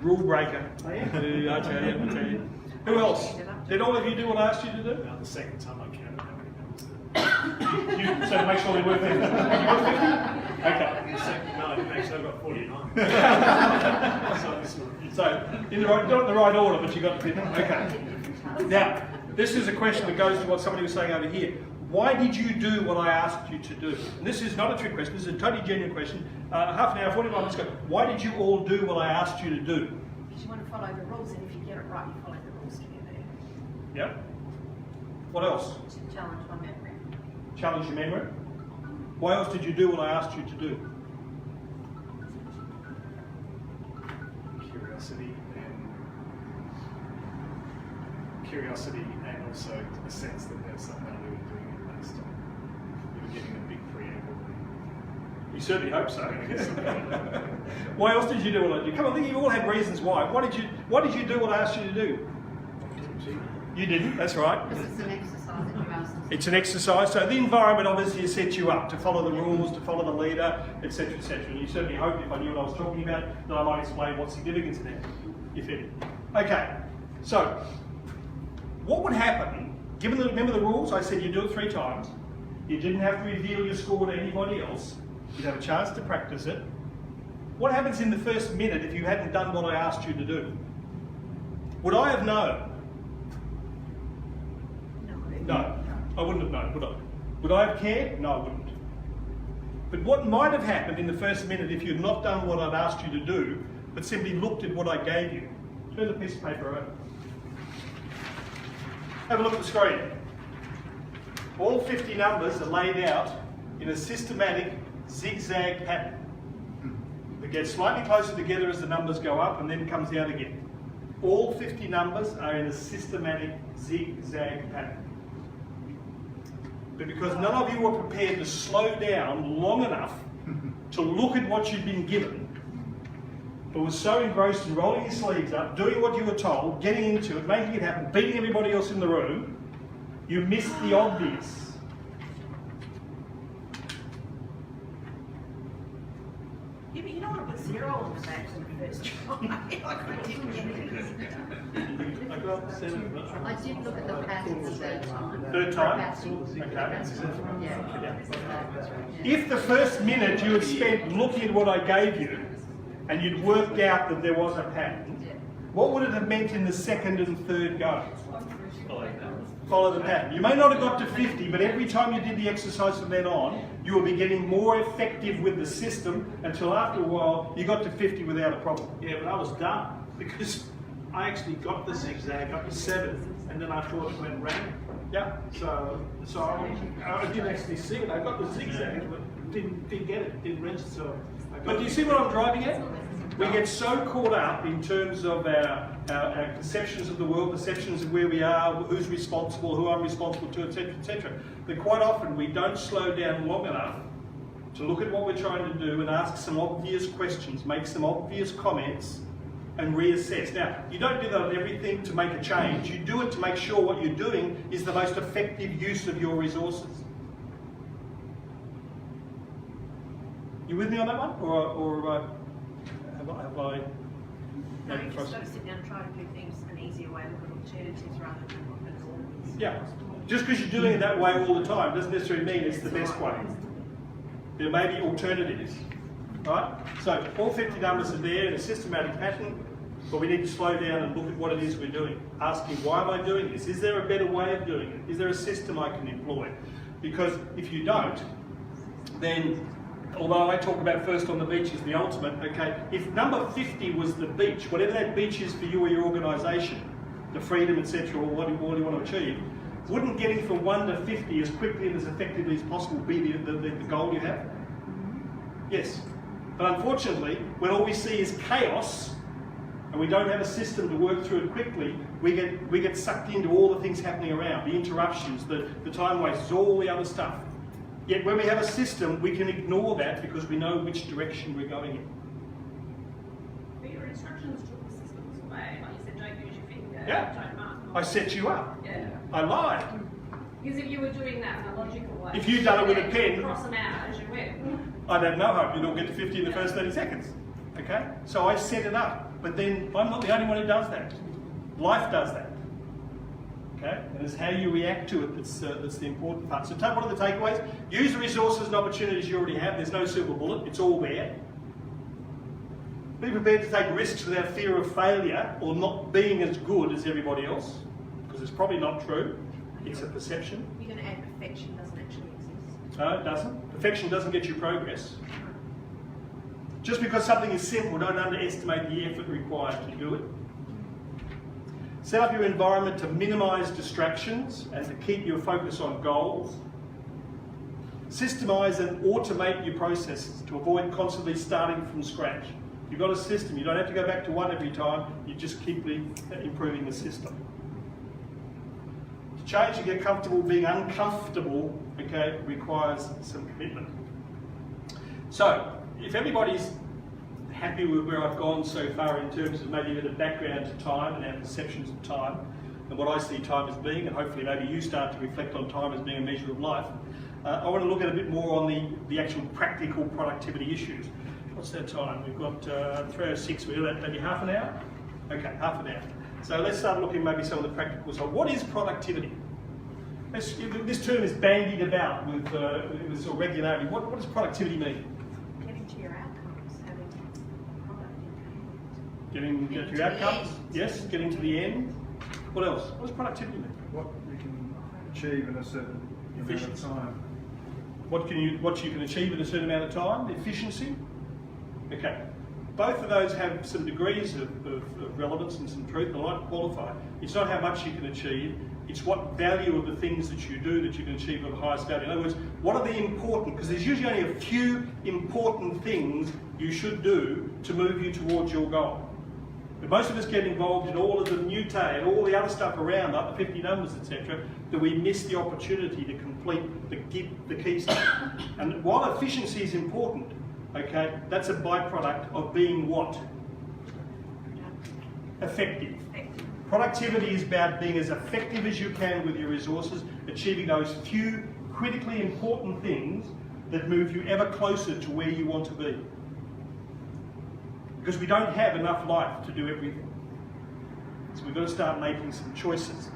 Rule breaker. I am. I tell you. Who else? Did all of you do what I asked you to do? Now the second time I counted how many numbers there. So to make sure they were 50. You got 50? Okay. The second, no, actually I got 49. So, not in the right order, but you got the 50. Okay. Now, this is a question that goes to what somebody was saying over here. Why did you do what I asked you to do? And this is not a trick question, this is a totally genuine question. Half an hour, 45 minutes ago. Why did you all do what I asked you to do? Because you want to follow the rules, and if you get it right, you follow the rules to get there. Yeah. What else? To challenge my memory. Challenge your memory. Why else did you do what I asked you to do? Curiosity and also a sense that there's something I knew doing it last time. You were getting a big preamble. You certainly hope so. Why else did you do what I did? Come on, I think you all had reasons why. Why did you do what I asked you to do? You didn't, that's right. Because it's an exercise in your house. It's an exercise, so the environment obviously has set you up to follow the rules, to follow the leader, etc., etc. And you certainly hoped, if I knew what I was talking about, that I might explain what significance it had, if any. Okay, so what would happen, remember the rules? I said you do it 3 times. You didn't have to reveal your score to anybody else. You'd have a chance to practice it. What happens in the first minute if you hadn't done what I asked you to do? Would I have known? No, I wouldn't have known, would I? Would I have cared? No, I wouldn't. But what might have happened in the first minute if you'd not done what I'd asked you to do, but simply looked at what I gave you? Turn the piece of paper over. Have a look at the screen. All 50 numbers are laid out in a systematic zigzag pattern. It gets slightly closer together as the numbers go up and then comes down again. All 50 numbers are in a systematic zigzag pattern. But because none of you were prepared to slow down long enough to look at what you'd been given, but was so engrossed in rolling your sleeves up, doing what you were told, getting into it, making it happen, beating everybody else in the room, you missed the obvious. Yeah, but you don't want to put 0 on the back in the first try. I didn't get it. I got 7. I did look at the pattern the third time. Third time? Okay. Yeah. If the first minute you had spent looking at what I gave you and you'd worked out that there was a pattern, what would it have meant in the second and third go? Follow the pattern. You may not have got to 50, but every time you did the exercise from then on, you will be getting more effective with the system until after a while you got to 50 without a problem. Yeah, but I was done because I actually got the zigzag up to 7, and then I thought it went round. Yeah. So I didn't actually see it. I got the zigzag, but didn't get it. Didn't register. So But do you see what I'm driving at? We get so caught up in terms of our perceptions of the world, perceptions of where we are, who's responsible, who I'm responsible to, etc., that quite often we don't slow down long enough to look at what we're trying to do and ask some obvious questions, make some obvious comments, and reassess. Now, you don't do that on everything to make a change. You do it to make sure what you're doing is the most effective use of your resources. You with me on that one? Or have I? No, you just got to sit down and try to do things an easier way, look at alternatives rather than what it's always. Yeah. Just because you're doing it that way all the time doesn't necessarily mean it's the best way. There may be alternatives. Right? So all 50 numbers are there in a systematic pattern, but we need to slow down and look at what it is we're doing. Asking, why am I doing this? Is there a better way of doing it? Is there a system I can employ? Because if you don't, then, although I talk about first on the beach is the ultimate, okay, if number 50 was the beach, whatever that beach is for you or your organisation, the freedom, etc., or what you want to achieve, wouldn't getting from 1 to 50 as quickly and as effectively as possible be the goal you have? Yes. But unfortunately, when all we see is chaos, and we don't have a system to work through it quickly, we get sucked into all the things happening around, the interruptions, the time wastes, all the other stuff. Yet when we have a system, we can ignore that because we know which direction we're going in. But your instructions took the systems away. Like you said, don't use your finger, Yeah. don't mark. I set you up. Yeah. I lied. Because if you were doing that in a logical way, If you'd done it with a pen, cross them out as you went. I'd have no hope you'd all get to 50 in the first 30 seconds. Okay? So I set it up. But then I'm not the only one who does that. Life does that. Okay? And it's how you react to it that's the important part. So what are the takeaways? Use the resources and opportunities you already have. There's no silver bullet. It's all there. Be prepared to take risks without fear of failure or not being as good as everybody else, because it's probably not true. It's a perception. You're going to add perfection doesn't actually exist. No, it doesn't. Perfection doesn't get you progress. Just because something is simple, don't underestimate the effort required to do it. Set up your environment to minimise distractions and to keep your focus on goals. Systemise and automate your processes to avoid constantly starting from scratch. You've got a system, you don't have to go back to one every time, you just keep improving the system. To change and get comfortable being uncomfortable, okay, requires some commitment. So, if everybody's happy with where I've gone so far in terms of maybe a bit of background to time and our perceptions of time, and what I see time as being, and hopefully maybe you start to reflect on time as being a measure of life, I want to look at a bit more on the actual practical productivity issues. What's that time? We've got 3:06, we'll do that maybe half an hour? Okay, half an hour. So let's start looking maybe some of the practical side. What is productivity? This term is bandied about with sort of regularity. What does productivity mean? Getting to your outcomes, having product in hand. Getting to your outcomes? Yes, getting to the end. What else? What does productivity mean? What you can achieve in a certain amount of Efficiency. time. What you can achieve in a certain amount of time? Efficiency? Okay. Both of those have some degrees of relevance and some truth, and I like to qualify. It's not how much you can achieve, it's what value of the things that you do that you can achieve at the highest value. In other words, what are the important, because there's usually only a few important things you should do to move you towards your goal. But most of us get involved in all of the minutiae and all the other stuff around, like the 50 numbers, etc., that we miss the opportunity to complete the key stuff. And while efficiency is important, okay, that's a byproduct of being what? Effective. Productivity is about being as effective as you can with your resources, achieving those few critically important things that move you ever closer to where you want to be. Because we don't have enough life to do everything. So we've got to start making some choices.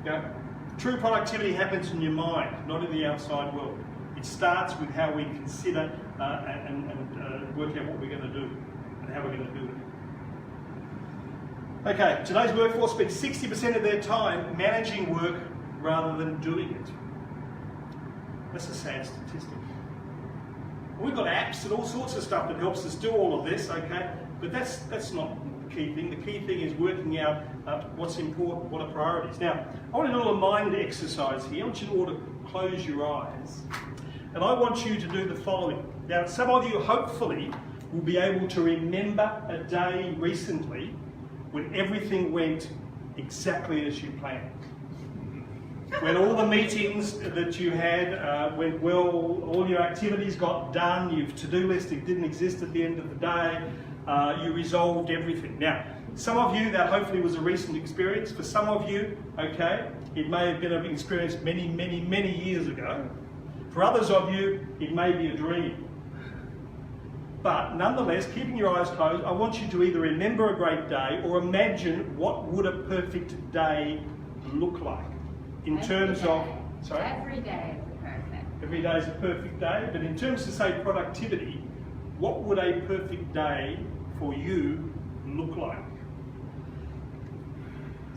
Now, true productivity happens in your mind, not in the outside world. It starts with how we consider and work out what we're going to do and how we're going to do it. Okay, today's workforce spends 60% of their time managing work rather than doing it. That's a sad statistic. We've got apps and all sorts of stuff that helps us do all of this, okay? But that's not the key thing. The key thing is working out what's important, what are priorities. Now, I want to do a mind exercise here. I want you all to close your eyes. And I want you to do the following. Now, some of you hopefully will be able to remember a day recently when everything went exactly as you planned. When all the meetings that you had went well, all your activities got done, your to-do list it didn't exist at the end of the day, you resolved everything. Now, some of you, that hopefully was a recent experience. For some of you, okay, it may have been an experience many, many, many years ago. For others of you, it may be a dream. But nonetheless, keeping your eyes closed, I want you to either remember a great day or imagine what would a perfect day look like. In terms of, sorry? Every day is perfect. Every day is a perfect day, but in terms of, say, productivity, what would a perfect day for you look like?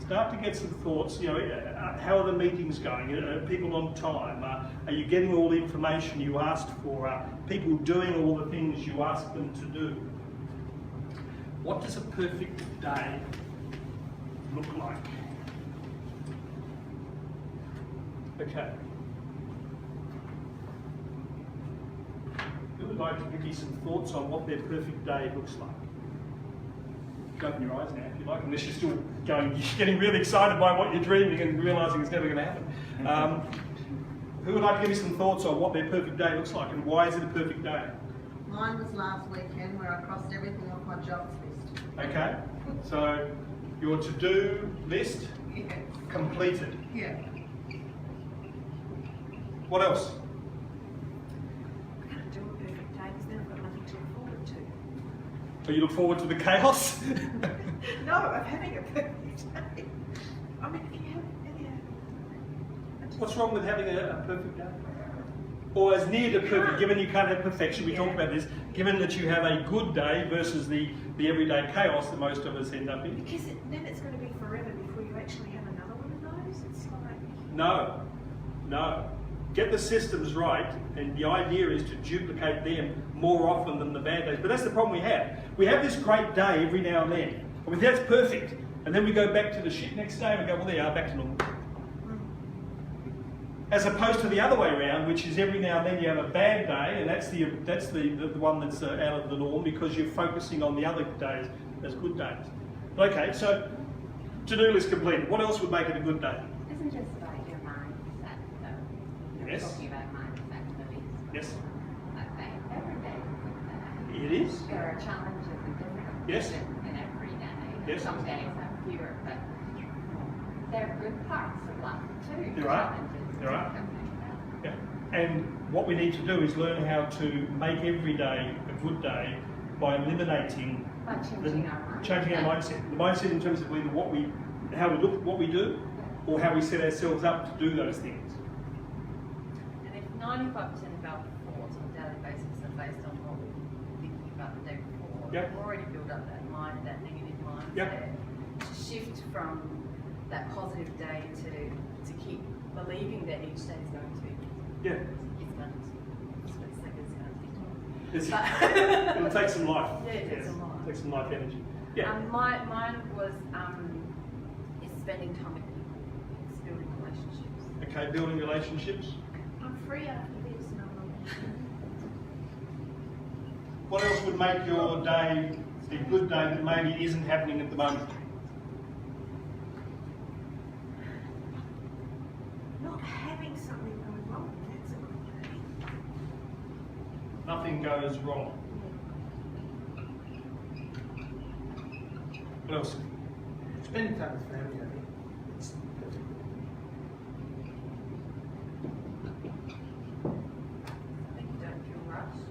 Start to get some thoughts, you know, how are the meetings going? Are people on time? Are you getting all the information you asked for? Are people doing all the things you asked them to do? What does a perfect day look like? Okay. Who would like to give you some thoughts on what their perfect day looks like? Open your eyes now if you like, unless you're still getting really excited by what you're dreaming and realising it's never going to happen. Who would like to give me some thoughts on what their perfect day looks like and why is it a perfect day? Mine was last weekend where I crossed everything off my jobs list. Okay, so your to-do list Yes. completed. Yeah. What else? I can't do a perfect day because then I've got nothing to look forward to. So you look forward to the chaos? No, I'm having a perfect day. I mean, if you have, What's wrong with having a perfect day? Or as near to perfect, given you can't have perfection, we talked about this, given that you have a good day versus the everyday chaos that most of us end up in? because then it's going to be forever before you actually have another one of those. It's like, No, no. Get the systems right, and the idea is to duplicate them more often than the bad days. But that's the problem we have. We have this great day every now and then. I mean, that's perfect. And then we go back to the shit next day and we go, well, there you are, back to normal. As opposed to the other way around, which is every now and then you have a bad day, and that's the one that's out of the norm because you're focusing on the other days as good days. Okay, so to-do list completed. What else would make it a good day? Isn't just about your mindset, though? Yes. Talking about mindset, at least. Yes. Okay, every day. It is. There are challenges and difficulties Yes. in every day. Yes. Some days have fewer, but there are good parts of life too. There are. Challenges There are. to think about. Yeah. And what we need to do is learn how to make every day a good day by eliminating By changing our mindset. changing our mindset. The mindset in terms of either how we look at what we do, or how we set ourselves up to do those things. And if 95% of our thoughts on a daily basis are based on what we're thinking about the day before, Yep. we've already built up that negative mindset. Yep. To shift from that positive day to keep believing that each day is going to be, Yeah. it's going to, it's like it's going to be. It's, it'll take some life. Yeah, it takes some life. Take some life energy. Yeah. Mine was is spending time with people, it's building relationships. Okay, building relationships. I'm free after this, and I'm not. What else would make your day a good day that maybe isn't happening at the moment? Not having something going wrong, that's a good day. Nothing goes wrong. What else? Spending time with family, I think. It's difficult. I think you don't feel rushed.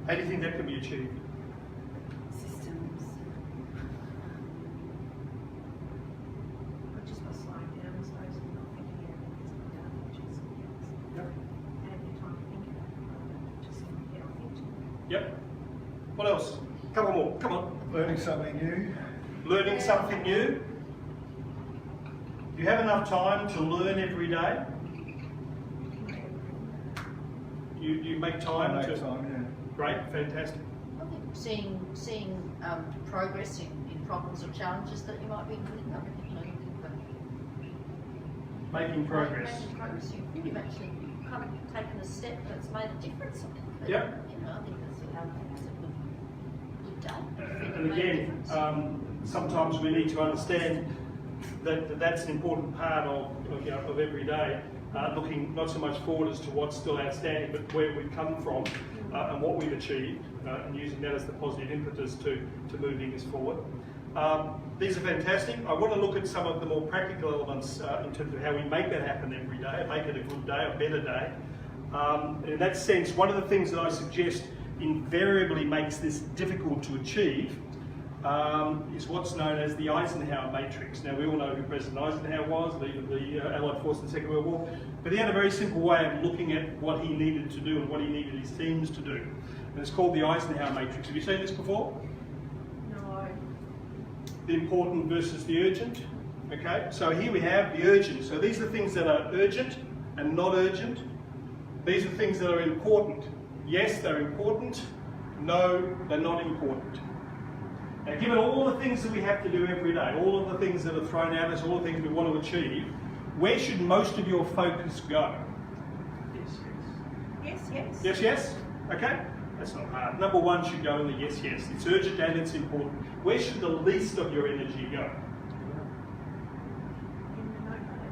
How do you think that could be achieved? Systems. But just by slowing down, I suppose, and not thinking everything's going down, which is, Yep. and your time to think about it, rather than just get on into it. Yep. What else? Couple more. Come on. Learning something new. Learning something new. Do you have enough time to learn every day? You make time Make to. time, Great, fantastic. I think seeing progress in problems or challenges that you might be Making progress. Making progress. You've actually kind of taken a step that's made a difference. Yep. You know, I think that's a good day. And again, sometimes we need to understand that that's an important part of every day. Looking not so much forward as to what's still outstanding, but where we've come from and what we've achieved, and using that as the positive impetus to moving us forward. These are fantastic. I want to look at some of the more practical elements in terms of how we make that happen every day, make it a good day, a better day. In that sense, one of the things that I suggest invariably makes this difficult to achieve is what's known as the Eisenhower matrix. Now, we all know who President Eisenhower was, leader of the Allied force in the Second World War, but he had a very simple way of looking at what he needed to do and what he needed his teams to do. And it's called the Eisenhower matrix. Have you seen this before? No. The important versus the urgent. Okay, so here we have the urgent. So these are things that are urgent and not urgent. These are things that are important. Yes, they're important. No, they're not important. Now, given all the things that we have to do every day, all of the things that are thrown at us, all the things we want to achieve, where should most of your focus go? Yes, yes. Yes, yes? Okay? That's not hard. Number one should go in the yes, yes. It's urgent and it's important. Where should the least of your energy go?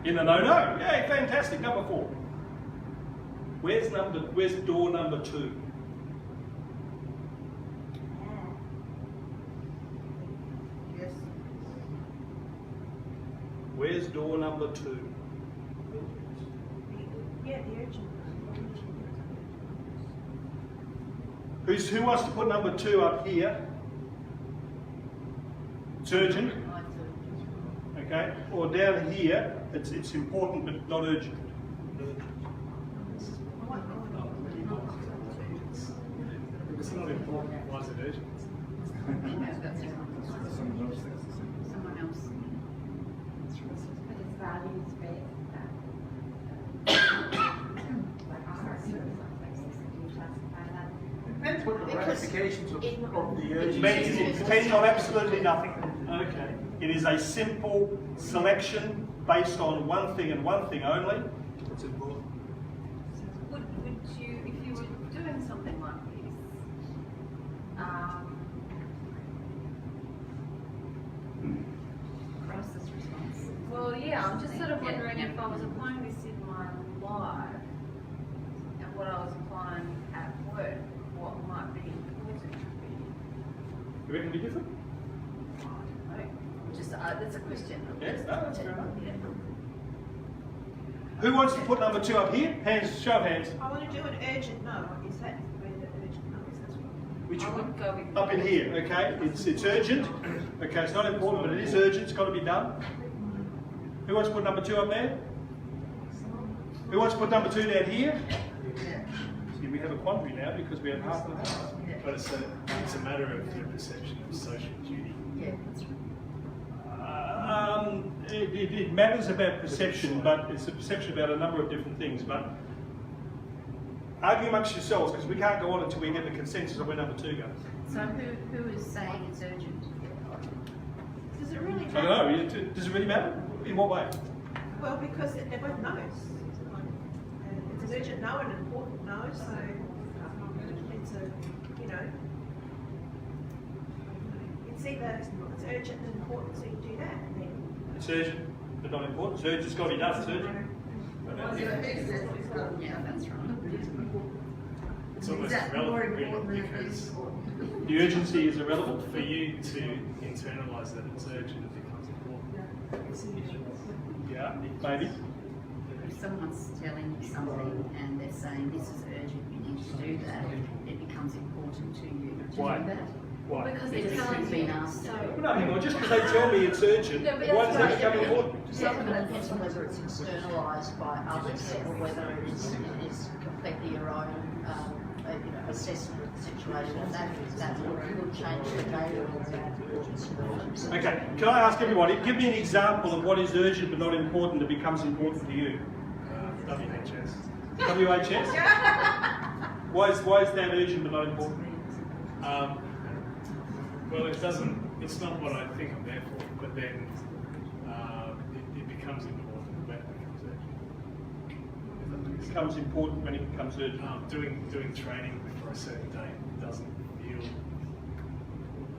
In the no-no. Yay, fantastic. Number four. Where's door number two? Yes. Where's door number two? Yeah, the urgent. Who wants to put number two up here? It's urgent. Okay. Or down here, it's important but not urgent. It's not important, why is it urgent? Someone else thinks the same. Someone else. But it's values based. Like ours, do you classify that? Depends what the Because ramifications of the It urgency. depends on absolutely nothing. Okay. It is a simple selection based on one thing and one thing only. It's important. Would you, if you were doing something like this, crisis response? Well, Well, yeah, I'm just sort of Yeah, wondering yeah. if I was applying this in my life and what I was applying at work, what might be important to me. You reckon it'll be different? Just, that's a question. Yes, no, that's fair enough. Yeah. Who wants to put number 2 up here? Hands, show of hands. I want to do an urgent no. Is that where the urgent no is? That's what. Which I one? would go with. Up in here, okay? It's urgent. Okay, it's not important, but it is urgent. It's got to be done. Who wants to put number 2 up there? Who wants to put number 2 down here? See, we have a quandary now because we have half and half. But it's a matter of your perception of social duty. Yeah, that's right. It matters about perception, but it's a perception about a number of different things. But argue amongst yourselves because we can't go on until we get the consensus of where number 2 goes. So who is saying it's urgent? Does it really I matter? don't know. Does it really matter? In what way? Well, because they're both no's. It's an urgent no and an important no, so it's a, you know, it's either it's urgent and important, so you do that, and then. It's urgent, but not important. It's urgent. It's got to be done. It's urgent. Yeah, that's right. It's almost Is that more irrelevant important really, than it is? because The urgency is irrelevant. for you to internalise that it's urgent, it becomes important. Yeah, maybe. If someone's telling you something and they're saying this is urgent, you need to do that, it becomes important to you to Why? do that. Why? Because Because they're telling you've me been asked to. so. No, hang on. Just because they tell me it's urgent, No, but why that's does that right. become important? Some of it depends on whether it's externalised by others or whether it is completely your own assessment of the situation, and that will change the data. Okay, can I ask everybody, give me an example of what is urgent but not important that becomes important to you. WHS. WHS? Why is that urgent but not important? Well, it doesn't. It's not what I think I'm there for. But then it becomes important when it becomes urgent. If that makes It sense. becomes important when it becomes urgent. Doing training for a certain date doesn't feel,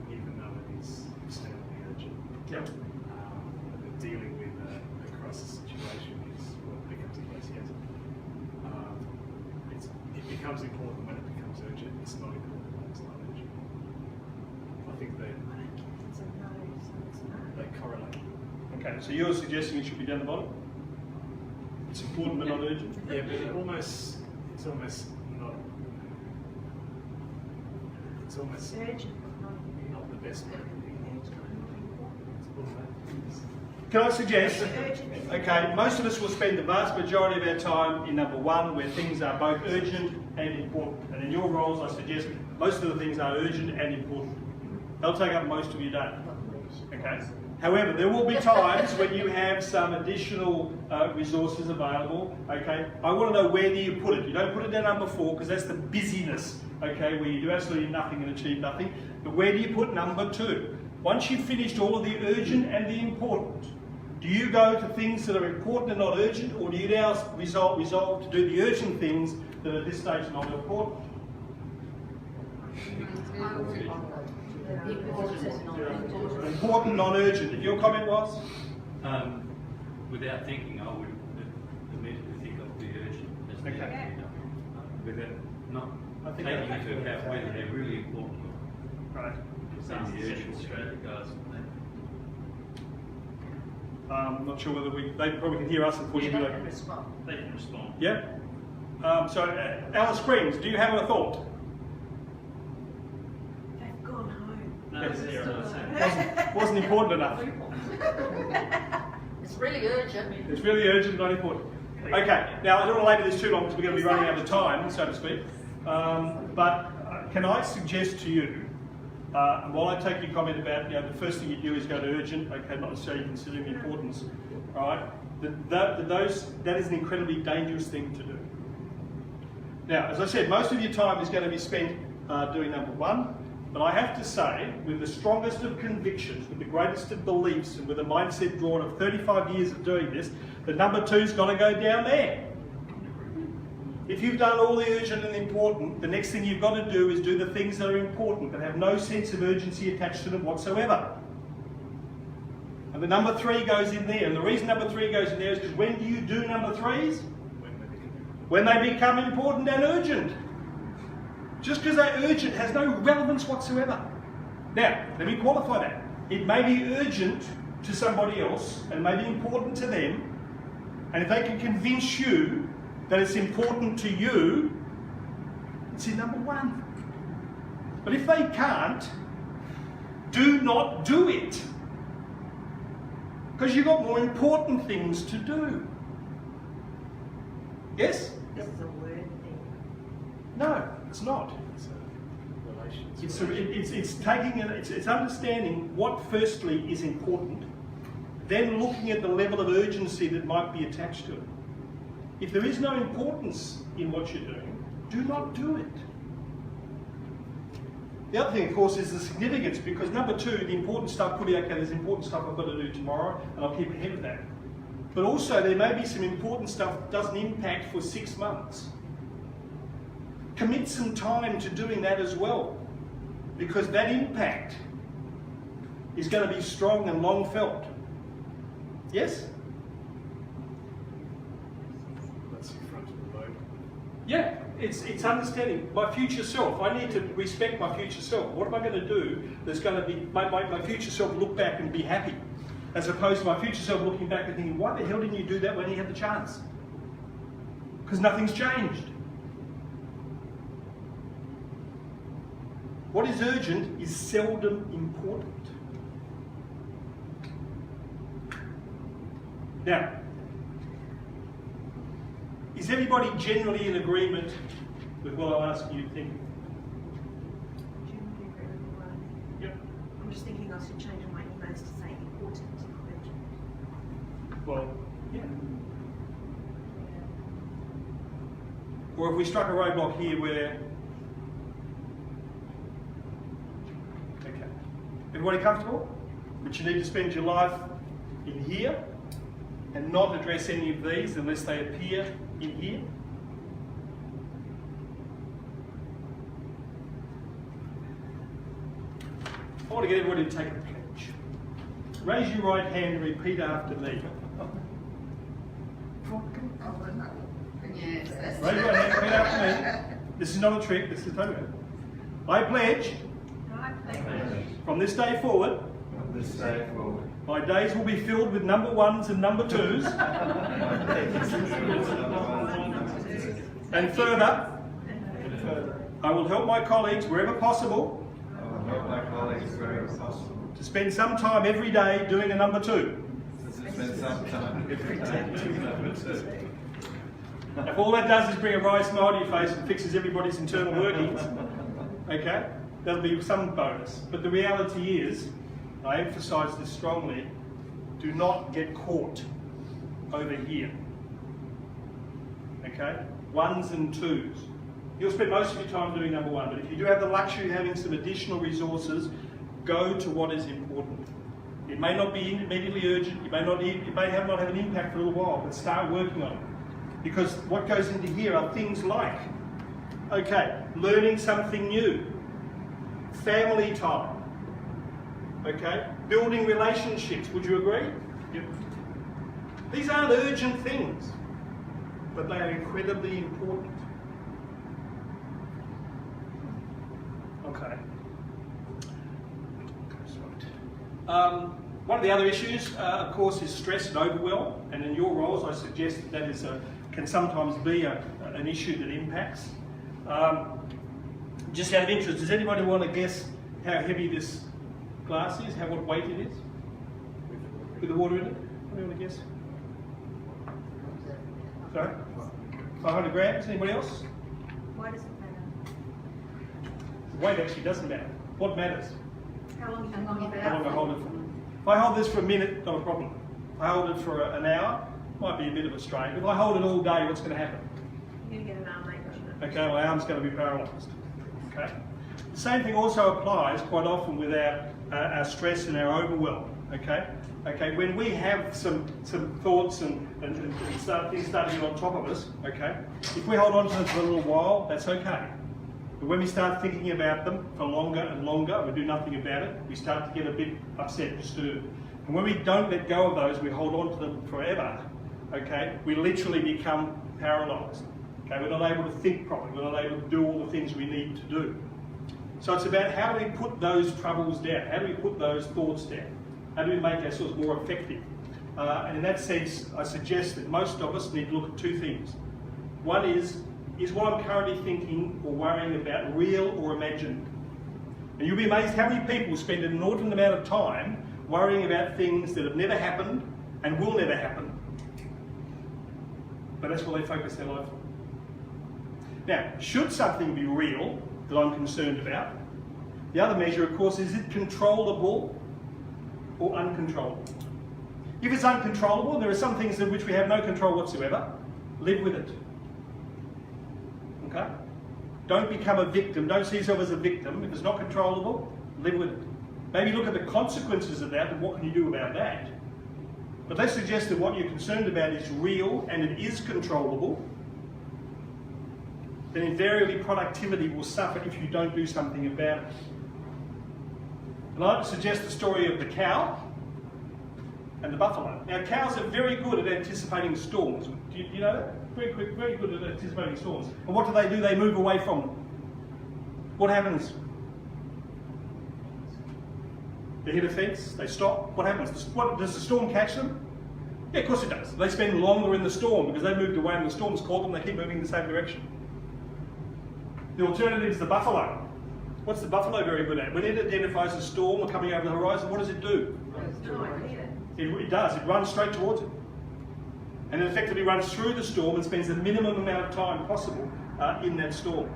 even though it is extremely urgent. Yep. But dealing with a crisis situation is what becomes associated. It becomes important when it becomes urgent. It's not important when it's not urgent. I think they It's a no, so it's a no. correlate. Okay, so you're suggesting it should be down the bottom? It's important but not urgent? Yeah, but it's almost not. It's almost It's urgent, but not not the best way. Can I suggest, urgent. okay, most of us will spend the vast majority of our time in number 1 where things are both urgent and important. And in your roles, I suggest most of the things are urgent and important. They'll take up most of your day. Okay. However, there will be times when you have some additional resources available. Okay. I want to know where do you put it. You don't put it down number 4 because that's the busyness. Okay, where you do absolutely nothing and achieve nothing. But where do you put number 2? Once you've finished all of the urgent and the important, do you go to things that are important and not urgent, or do you now resolve to do the urgent things that at this stage are not important? Important, non-urgent. And your comment was? Without thinking, I would immediately think of the urgent as the Okay. without not I think taking that- into account whether they're really important or Right. not. Then the urgent straight goes from there. Not sure whether they probably can hear us, unfortunately. They can respond. They can respond. Yeah? Alice Springs, do you have a thought? They've gone home. No, Yes. they're on the same. Wasn't important enough. It's really urgent. It's really urgent, not important. Okay, now I don't want to labour this too long because we're going to be running out of time, so to speak. But can I suggest to you, and while I take your comment about the first thing you do is go to urgent, okay, not necessarily considering the importance, all right, that is an incredibly dangerous thing to do. Now, as I said, most of your time is going to be spent doing number 1, but I have to say, with the strongest of convictions, with the greatest of beliefs, and with a mindset drawn of 35 years of doing this, that number 2's got to go down there. If you've done all the urgent and important, the next thing you've got to do is do the things that are important but have no sense of urgency attached to them whatsoever. And And the number 3 goes in there. And the reason number 3 goes in there is because when do you do number 3s? When they become important and urgent. Just because they're urgent has no relevance whatsoever. Now, let me qualify that. It may be urgent to somebody else and may be important to them, and if they can convince you that it's important to you, it's in number 1. But if they can't, do not do it. Because you've got more important things to do. Yes? This is a word thing. No, it's not. It's understanding what firstly is important, then looking at the level of urgency that might be attached to it. If there is no importance in what you're doing, do not do it. The other thing, of course, is the significance, because number 2, the important stuff, okay, there's important stuff I've got to do tomorrow, and I'll keep ahead of that. But also, there may be some important stuff that doesn't impact for 6 months. Commit some time to doing that as well, because that impact is going to be strong and long felt. Yes? That's in front of the boat. Yeah, it's understanding my future self. I need to respect my future self. What am I going to do that's going to be make my future self look back and be happy, as opposed to my future self looking back and thinking, why the hell didn't you do that when you had the chance? Because nothing's changed. What is urgent is seldom important. Now, is everybody generally in agreement with what I'm asking you to think? Generally agree with the word. Yep. I'm just thinking I should change my emails to say important, not urgent. Well, yeah. Or if we struck a roadblock here where... Okay. Everybody comfortable? But you need to spend your life in here and not address any of these unless they appear in here. I want to get everybody to take a pledge. Raise your right hand and repeat after me. Yes, that's Raise your right hand and repeat after me. This is not a trick, this is totally. I pledge, from this day forward, my days will be filled with number 1s and number 2s. And further, I will help my colleagues wherever possible to spend some time every day doing a number 2. If all that does is bring a wry smile to your face and fixes everybody's internal workings, okay, there'll be some bonus. But the reality is, I emphasise this strongly, do not get caught over here. Okay? 1s and 2s. You'll spend most of your time doing number 1, but if you do have the luxury of having some additional resources, go to what is important. It may not be immediately urgent, it may not have an impact for a little while, but start working on it. Because what goes into here are things like, okay, learning something new, family time, okay, building relationships, would you agree? Yep. These aren't urgent things, but they are incredibly important. Okay. One of the other issues, of course, is stress and overwhelm, and in your roles I suggest that is can sometimes be an issue that impacts. Just out of interest, does anybody want to guess how heavy this glass is, what weight it is? With the water in it? Anybody want to guess? Sorry? 500 grams, anybody else? Why does it matter? The weight actually doesn't matter. What matters? How long How long I hold it for. If I hold this for a minute, not a problem. If I hold it for an hour, might be a bit of a strain. If I hold it all day, what's going to happen? You're going to get an arm ache. Okay, my arm's going to be paralysed. Okay. The same thing also applies quite often with our stress and our overwhelm. Okay. Okay. When we have some thoughts and things start to get on top of us. Okay. If we hold on to them for a little while, that's okay. But when we start thinking about them for longer and longer, we do nothing about it, we start to get a bit upset, disturbed. And when we don't let go of those, we hold on to them forever, okay, we literally become paralysed. Okay, we're not able to think properly, we're not able to do all the things we need to do. So it's about how do we put those troubles down, how do we put those thoughts down, how do we make ourselves more effective. And in that sense, I suggest that most of us need to look at two things. One is what I'm currently thinking or worrying about real or imagined? And you'll be amazed how many people spend an inordinate amount of time worrying about things that have never happened and will never happen. But that's what they focus their life on. Now, should something be real that I'm concerned about, the other measure, of course, is it controllable or uncontrollable? If it's uncontrollable, there are some things in which we have no control whatsoever, live with it. Okay? Don't become a victim, don't see yourself as a victim. If it's not controllable, live with it. Maybe look at the consequences of that and what can you do about that. But let's suggest that what you're concerned about is real and it is controllable, then invariably productivity will suffer if you don't do something about it. And I'd suggest the story of the cow and the buffalo. Now, cows are very good at anticipating storms. Do you know that? Very good at anticipating storms. And what do? They move away from them. What happens? They hit a fence, they stop. What happens? Does the storm catch them? Yeah, of course it does. They spend longer in the storm because they moved away when the storm's caught them, they keep moving in the same direction. The alternative is the buffalo. What's the buffalo very good at? When it identifies a storm coming over the horizon, what does it do? It does. It runs straight towards it. And it effectively runs through the storm and spends the minimum amount of time possible in that storm.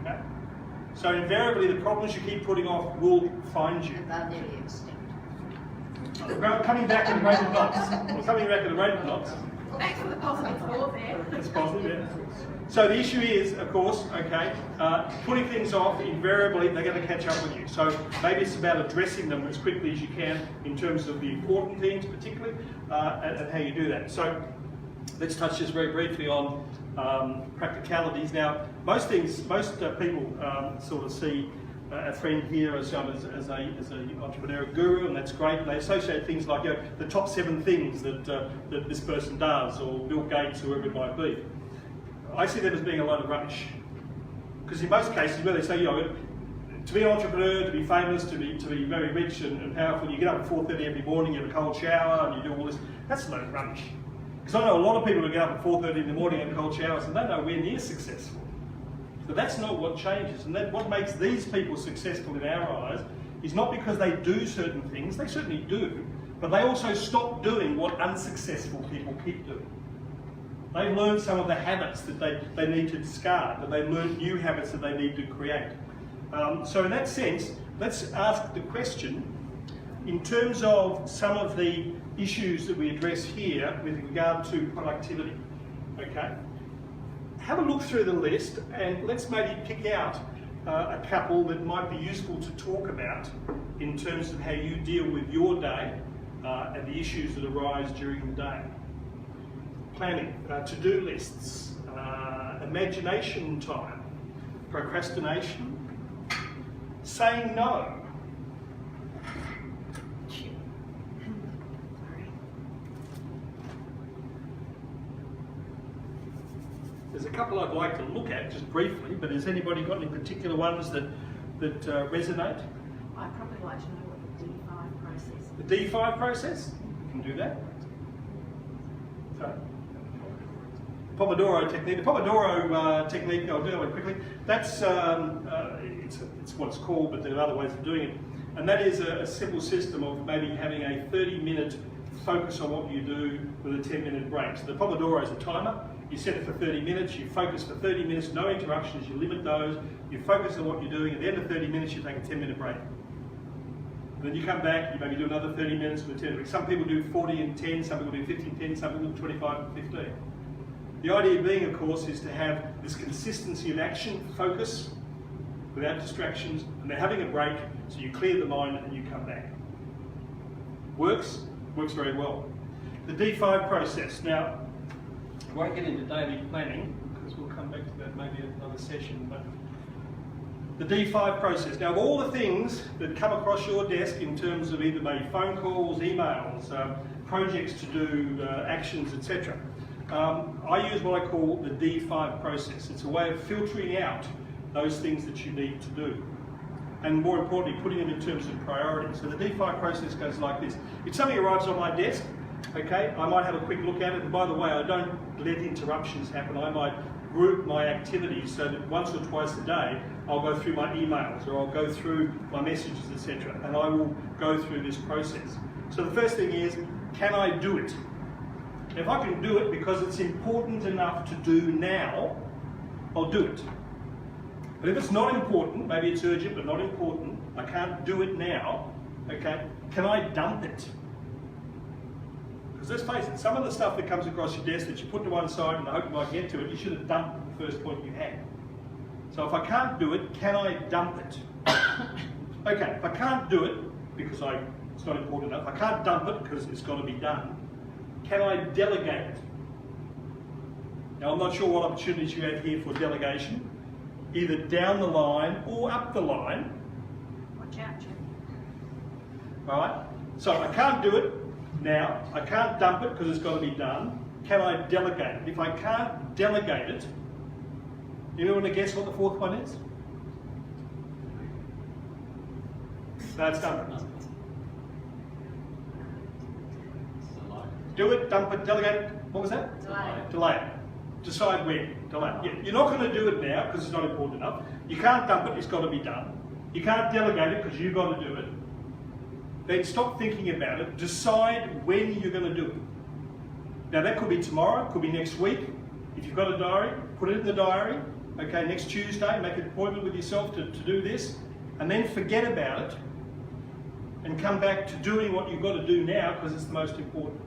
Okay? So invariably the problems you keep putting off will find you. They're nearly extinct. We're coming back at a rate of knots. We're coming back at a rate of knots. Thanks for the positive thought there. It's positive, yeah. So the issue is, of course, okay, putting things off, invariably they're going to catch up with you. So maybe it's about addressing them as quickly as you can in terms of the important things particularly, and how you do that. So let's touch just very briefly on practicalities. Now, most people sort of see a friend here as an entrepreneur guru, and that's great. And they associate things like the top 7 things that this person does, or Bill Gates, whoever it might be. I see them as being a load of rubbish. Because in most cases, where they say, to be an entrepreneur, to be famous, to be very rich and powerful, you get up at 4:30 every morning, you have a cold shower, and you do all this. That's a load of rubbish. Because I know a lot of people who get up at 4:30 in the morning and have cold showers, and they're nowhere near successful. So that's not what changes. And what makes these people successful in our eyes is not because they do certain things, they certainly do, but they also stop doing what unsuccessful people keep doing. They've learned some of the habits that they need to discard, but they've learned new habits that they need to create. So in that sense, let's ask the question, in terms of some of the issues that we address here with regard to productivity, okay? Have a look through the list and let's maybe pick out a couple that might be useful to talk about in terms of how you deal with your day and the issues that arise during the day. Planning, to-do lists, imagination time, procrastination, saying no. There's a couple I'd like to look at just briefly, but has anybody got any particular ones that resonate? I'd probably like to know what the D5 process is. The D5 process? We can do that. So, Pomodoro technique. The Pomodoro technique, I'll do that one quickly. That's it's what it's called, but there are other ways of doing it. And that is a simple system of maybe having a 30-minute focus on what you do with a 10-minute break. So the Pomodoro is a timer. You set it for 30 minutes, you focus for 30 minutes, no interruptions, you limit those, you focus on what you're doing. At the end of 30 minutes, you take a 10-minute break. And then you come back, you maybe do another 30 minutes with a 10 break. Some people do 40 and 10, some people do 50 and 10, some people do 25 and 15. The idea being, of course, is to have this consistency of action, focus, without distractions, and then having a break, so you clear the mind and you come back. Works very well. The D5 process. Now, I won't get into daily planning, because we'll come back to that maybe in another session, but The D5 process. Now, of all the things that come across your desk in terms of either maybe phone calls, emails, projects to do, actions, etc., I use what I call the D5 process. It's a way of filtering out those things that you need to do. And more importantly, putting them in terms of priority. So the D5 process goes like this. If something arrives on my desk, okay, I might have a quick look at it. And by the way, I don't let interruptions happen. I might group my activities so that once or twice a day, I'll go through my emails or I'll go through my messages, etc. And I will go through this process. So the first thing is, can I do it? If I can do it because it's important enough to do now, I'll do it. But if it's not important, maybe it's urgent but not important, I can't do it now, okay, can I dump it? Because let's face it, some of the stuff that comes across your desk that you put to one side and I hope you might get to it, you should have dumped at the first point you had. So if I can't do it, can I dump it? Okay, if I can't do it because it's not important enough, I can't dump it because it's got to be done, can I delegate it? Now I'm not sure what opportunities you have here for delegation, either down the line or up the line. Watch out, Jim. All right, so I can't do it now, I can't dump it because it's got to be done. Can I delegate it? If I can't delegate it, you want to guess what the fourth one is? That's done. Do it, dump it, delegate it. What was that? Delay. Delay it. Decide when. Delay it. Yeah, you're not going to do it now because it's not important enough. You can't dump it, it's got to be done. You can't delegate it because you've got to do it. Then stop thinking about it. Decide when you're going to do it. Now that could be tomorrow, could be next week. If you've got a diary, put it in the diary. Okay, next Tuesday, make an appointment with yourself to do this, and then forget about it and come back to doing what you've got to do now because it's the most important.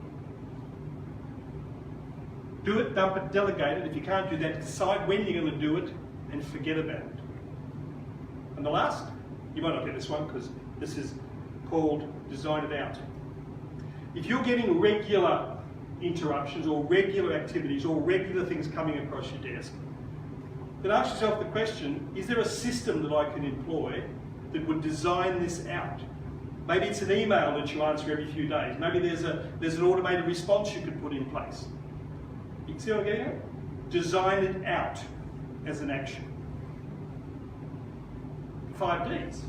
Do it, dump it, delegate it. If you can't do that, decide when you're going to do it and forget about it. And the last, you might not get this one because this is called design it out. If you're getting regular interruptions or regular activities or regular things coming across your desk, then ask yourself the question, is there a system that I can employ that would design this out? Maybe it's an email that you answer every few days. Maybe there's an automated response you could put in place. You see what I'm getting at? Design it out as an action. 5 Ds. Does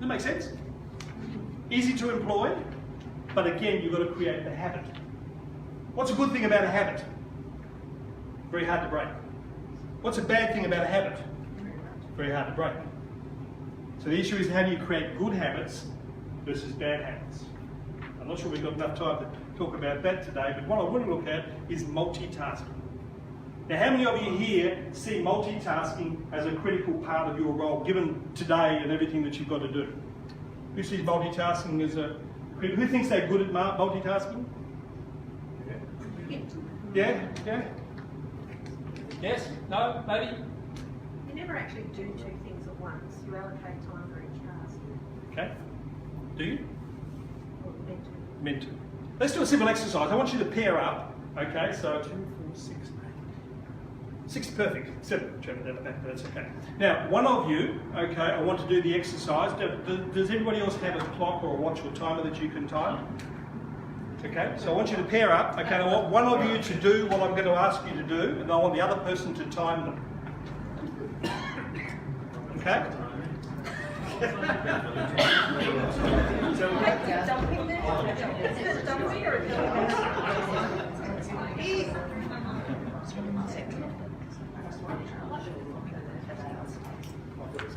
that make sense? Easy to employ, but again, you've got to create the habit. What's a good thing about a habit? Very hard to break. What's a bad thing about a habit? Very hard to break. So the issue is, how do you create good habits versus bad habits? I'm not sure we've got enough time to talk about that today, but what I want to look at is multitasking. Now, how many of you here see multitasking as a critical part of your role, given today and everything that you've got to do? Who sees multitasking as a critical? Who thinks they're good at multitasking? Yeah? Yeah? Yes? No? Maybe? You never actually do two things at once. You allocate time for each task. Okay. Do you? Or meant to. Meant to. Let's do a simple exercise. I want you to pair up. Okay, so 2, 4, 6, 8. 6 is perfect. 7, Trevor, down the back, but that's okay. Now, one of you, okay, I want to do the exercise. Does everybody else have a clock or a watch or timer that you can time? Okay, so I want you to pair up. Okay, I want one of you to do what I'm going to ask you to do, and I want the other person to time them. Okay? Dumping there? Is it dumping or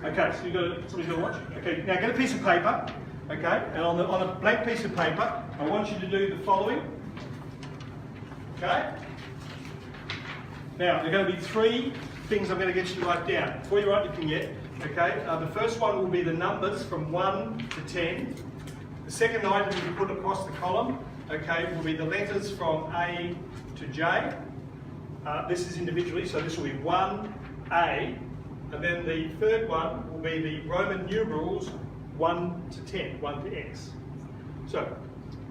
Okay, so somebody's got to watch. Okay, now get a piece of paper. Okay, and on a blank piece of paper, I want you to do the following. Okay? Now, there are going to be 3 things I'm going to get you to write down. Before you write anything yet, okay? The first one will be the numbers from 1 to 10. The second item you put across the column, okay, will be the letters from A to J. This is individually, so this will be 1A. And then the third one will be the Roman numerals 1 to 10, 1 to X. So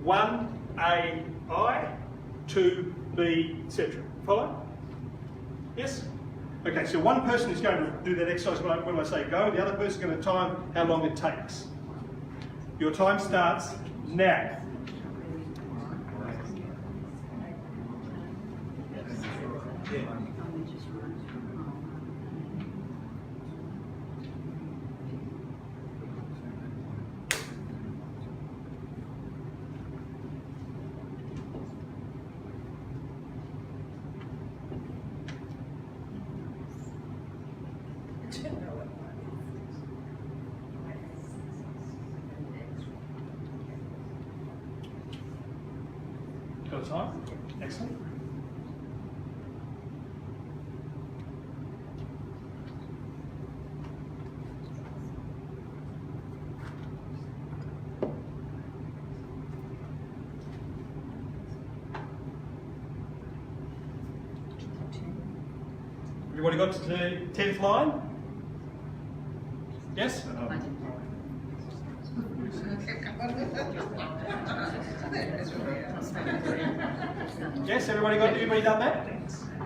1AI, 2B, etc. Follow? Yes? Okay, so one person is going to do that exercise when I say go, the other person is going to time how long it takes. Your time starts now. Got time? Excellent. Everybody got to the 10th line? Yes? Yes, everybody done that?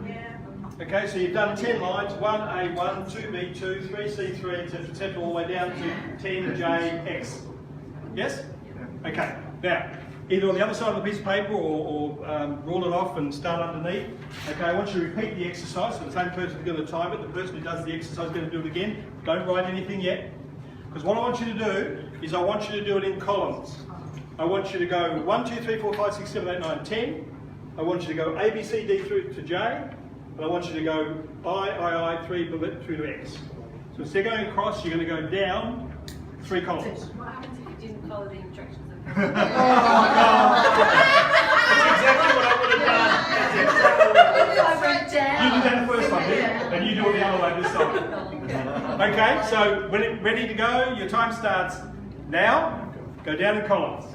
Yeah. Okay, so you've done 10 lines, 1A1, 2B2, 3C3, etc., etc., all the way down to 10JX. Yes? Okay, now, either on the other side of the piece of paper or roll it off and start underneath. Okay, I want you to repeat the exercise, so the same person is going to time it, the person who does the exercise is going to do it again. Don't write anything yet. Because what I want you to do is I want you to do it in columns. I want you to go 1, 2, 3, 4, 5, 6, 7, 8, 9, 10. I want you to go A, B, C, D through to J. And I want you to go I, 3 through to X. So instead of going across, you're going to go down 3 columns. What happens if you didn't follow the instructions of the Oh, that's exactly what I would have done. I went down. You do that the first time, yeah? And you do it the other way this time. Okay, so when it's ready to go, your time starts now. Go down in columns.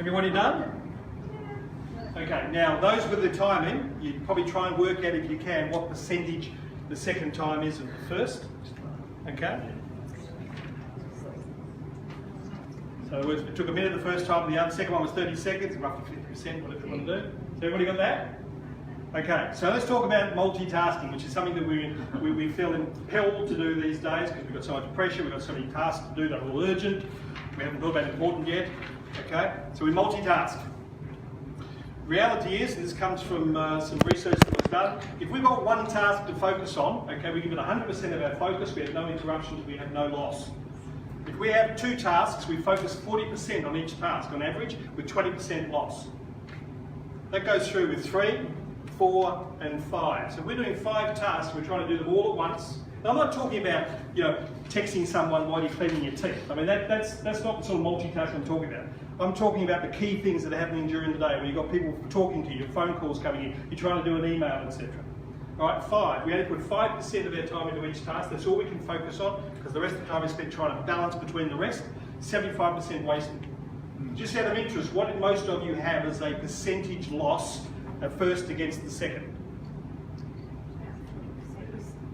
Everybody done? Okay, now those with the timing, you probably try and work out if you can what percentage the second time is of the first. Okay? So in other words, if it took a minute the first time, the second one was 30 seconds, roughly 50%, whatever you want to do. So everybody got that? Okay, so let's talk about multitasking, which is something that we feel impelled to do these days because we've got so much pressure, we've got so many tasks to do that are all urgent, we haven't thought about important yet. Okay, so we multitask. Reality is, and this comes from some research that was done, if we've got one task to focus on, okay, we give it 100% of our focus, we have no interruptions, we have no loss. If we have 2 tasks, we focus 40% on each task on average, with 20% loss. That goes through with 3, 4, and 5. So if we're doing 5 tasks, we're trying to do them all at once. Now, I'm not talking about, texting someone while you're cleaning your teeth. I mean, that's not the sort of multitasking I'm talking about. I'm talking about the key things that are happening during the day, where you've got people talking to you, phone calls coming in, you're trying to do an email, etc. All right, 5. We only put 5% of our time into each task. That's all we can focus on, because the rest of the time is spent trying to balance between the rest. 75% wasted. Just out of interest, what did most of you have as a percentage loss at first against the second?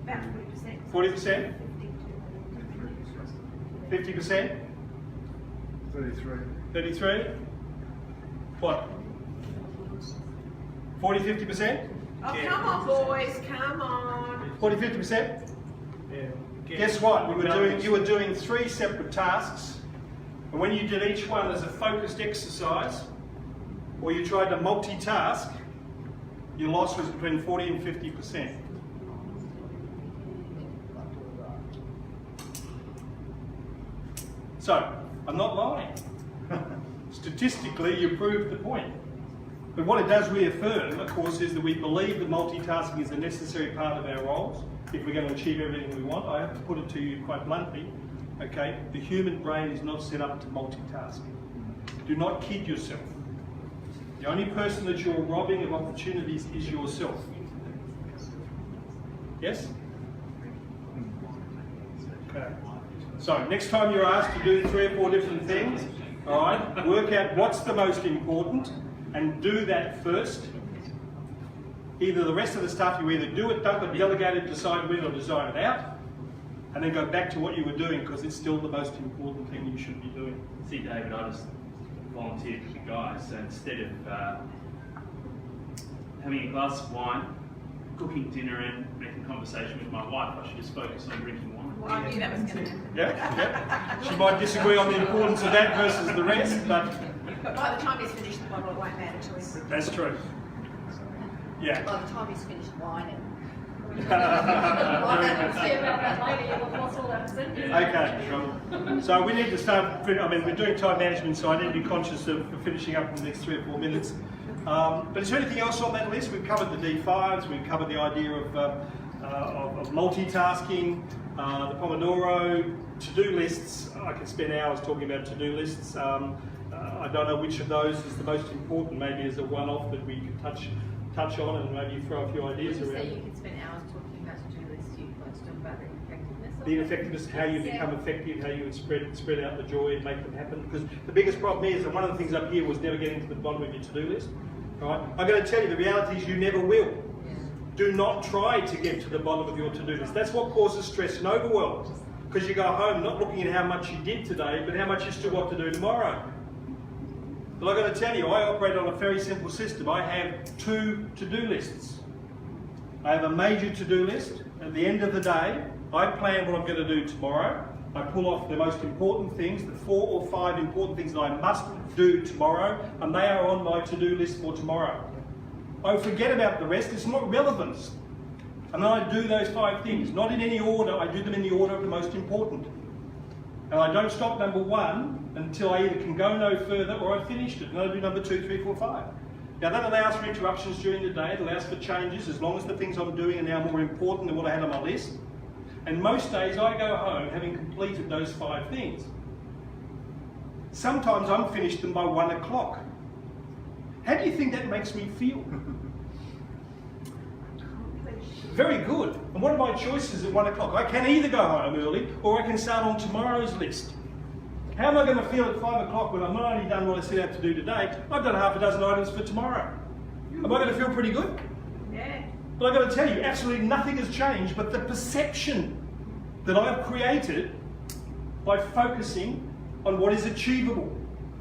About 40%. 40%? 50%? 33. 33? What? 40, 50%? Oh, come on, boys, come on. 40, 50%? Yeah. Guess what? You were doing 3 separate tasks, and when you did each one as a focused exercise, or you tried to multitask, your loss was between 40 and 50%. So, I'm not lying. Statistically, you proved the point. But what it does reaffirm, of course, is that we believe that multitasking is a necessary part of our roles if we're going to achieve everything we want. I have to put it to you quite bluntly, okay? The human brain is not set up to multitask. Do not kid yourself. The only person that you're robbing of opportunities is yourself. Yes? Okay. So next time you're asked to do 3 or 4 different things, all right, work out what's the most important and do that first. Either the rest of the stuff you either do it, dump it, delegate it, decide when or design it out, and then go back to what you were doing because it's still the most important thing you should be doing. See, David, I just volunteered for the guys, so instead of having a glass of wine, cooking dinner and making conversation with my wife, I should just focus on drinking wine. Well, I knew that was going to happen. Yeah. She might disagree on the importance of that versus the rest, but But by the time he's finished the bottle, it won't matter to him. that's true. Yeah. By the time he's finished whining. See about that later, you'll have lost all that percentage. Okay, sure. So we need to start, I mean, we're doing time management, so I need to be conscious of finishing up in the next 3 or 4 minutes. But is there anything else on that list? We've covered the D5s, we've covered the idea of multitasking, the Pomodoro, to-do lists. I could spend hours talking about to-do lists. I don't know which of those is the most important, maybe as a one-off that we could touch on and maybe throw a few ideas Would you say around. you could spend hours talking about to-do lists, you'd like to talk about the effectiveness of The it? effectiveness, how you become effective, how you spread out the joy and make them happen. Because the biggest problem is, and one of the things up here was never getting to the bottom of your to-do list. Right? I'm going to tell you, the reality is you never will. Do not try to get to the bottom of your to-do list. That's what causes stress and overwhelm. Because you go home not looking at how much you did today, but how much you still got to do tomorrow. But I've got to tell you, I operate on a very simple system. I have 2 to-do lists. I have a major to-do list. At the end of the day, I plan what I'm going to do tomorrow. I pull off the most important things, the 4 or 5 important things that I must do tomorrow, and they are on my to-do list for tomorrow. I forget about the rest, it's not relevant. And then I do those 5 things, not in any order, I do them in the order of the most important. And I don't stop number 1 until I either can go no further or I've finished it. And I do number 2, 3, 4, 5. Now that allows for interruptions during the day, it allows for changes as long as the things I'm doing are now more important than what I had on my list. And most days I go home having completed those 5 things. Sometimes I'm finished them by 1 o'clock. How do you think that makes me feel? Very good. And what are my choices at 1 o'clock? I can either go home early or I can start on tomorrow's list. How am I going to feel at 5 o'clock when I've not only done what I set out to do today, I've done half a dozen items for tomorrow? Am I going to feel pretty good? Yeah. But I've got to tell you, absolutely nothing has changed but the perception that I've created by focusing on what is achievable,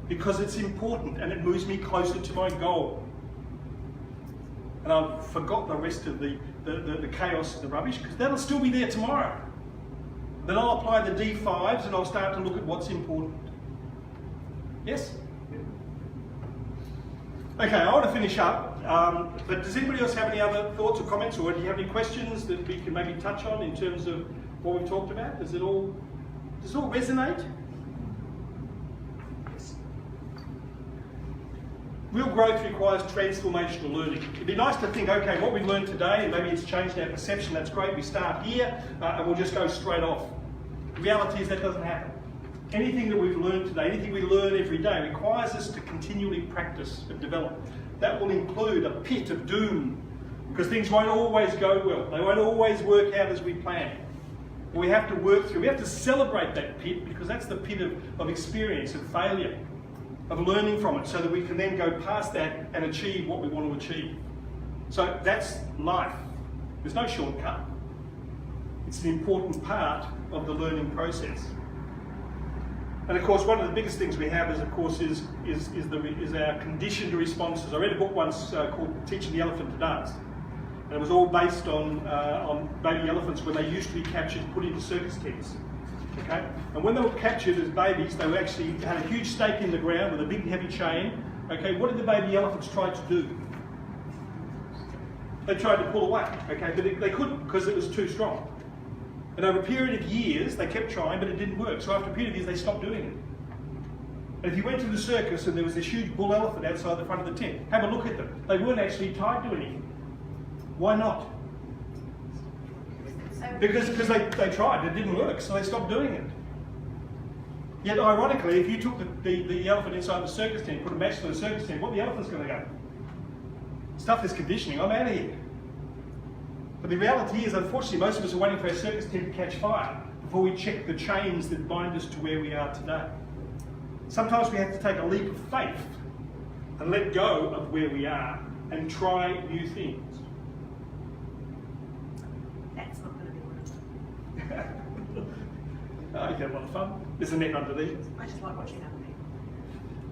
because it's important and it moves me closer to my goal. And I've forgot the rest of the chaos and the rubbish, because that'll still be there tomorrow. Then I'll apply the D5s and I'll start to look at what's important. Yes? Okay, I want to finish up, but does anybody else have any other thoughts or comments, or do you have any questions that we can maybe touch on in terms of what we've talked about? Does it all resonate? Yes. Real growth requires transformational learning. It'd be nice to think, okay, what we've learned today, and maybe it's changed our perception, that's great, we start here, and we'll just go straight off. The reality is that doesn't happen. Anything that we've learned today, anything we learn every day, requires us to continually practice and develop. That will include a pit of doom, because things won't always go well. They won't always work out as we plan. We have to work through, we have to celebrate that pit, because that's the pit of experience and failure, of learning from it, so that we can then go past that and achieve what we want to achieve. So that's life. There's no shortcut. It's an important part of the learning process. And of course, one of the biggest things we have is our conditioned responses. I read a book once called Teaching the Elephant to Dance. And it was all based on baby elephants when they used to be captured and put into circus tents. Okay? And when they were captured as babies, they were actually had a huge stake in the ground with a big heavy chain. Okay, what did the baby elephants try to do? They tried to pull away, okay, but they couldn't because it was too strong. And over a period of years, they kept trying, but it didn't work. So after a period of years, they stopped doing it. And if you went to the circus and there was this huge bull elephant outside the front of the tent, have a look at them. They weren't actually tied to anything. Why not? Because they tried, it didn't work, so they stopped doing it. Yet ironically, if you took the elephant inside the circus tent, put a match to the circus tent, what the elephant's going to go? Stuff this conditioning, I'm out of here. But the reality is, unfortunately, most of us are waiting for our circus tent to catch fire before we check the chains that bind us to where we are today. Sometimes we have to take a leap of faith and let go of where we are and try new things. That's not going to be one. Oh, you have a lot of fun. There's a net underneath. I just like watching other people.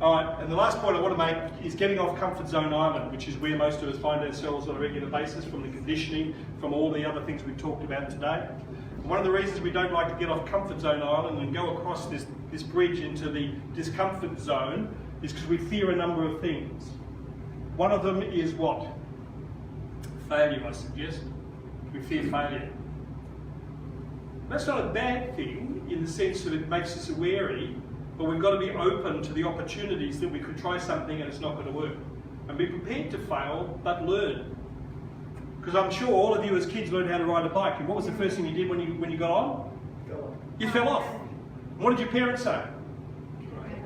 All right, and the last point I want to make is getting off comfort zone island, which is where most of us find ourselves on a regular basis from the conditioning, from all the other things we've talked about today. One of the reasons we don't like to get off comfort zone island and go across this bridge into the discomfort zone is because we fear a number of things. One of them is what? Failure, I suggest. We fear failure. That's not a bad thing in the sense that it makes us wary, but we've got to be open to the opportunities that we could try something and it's not going to work. And be prepared to fail, but learn. Because I'm sure all of you as kids learned how to ride a bike, and what was the first thing you did when you got on? You fell off. And what did your parents say?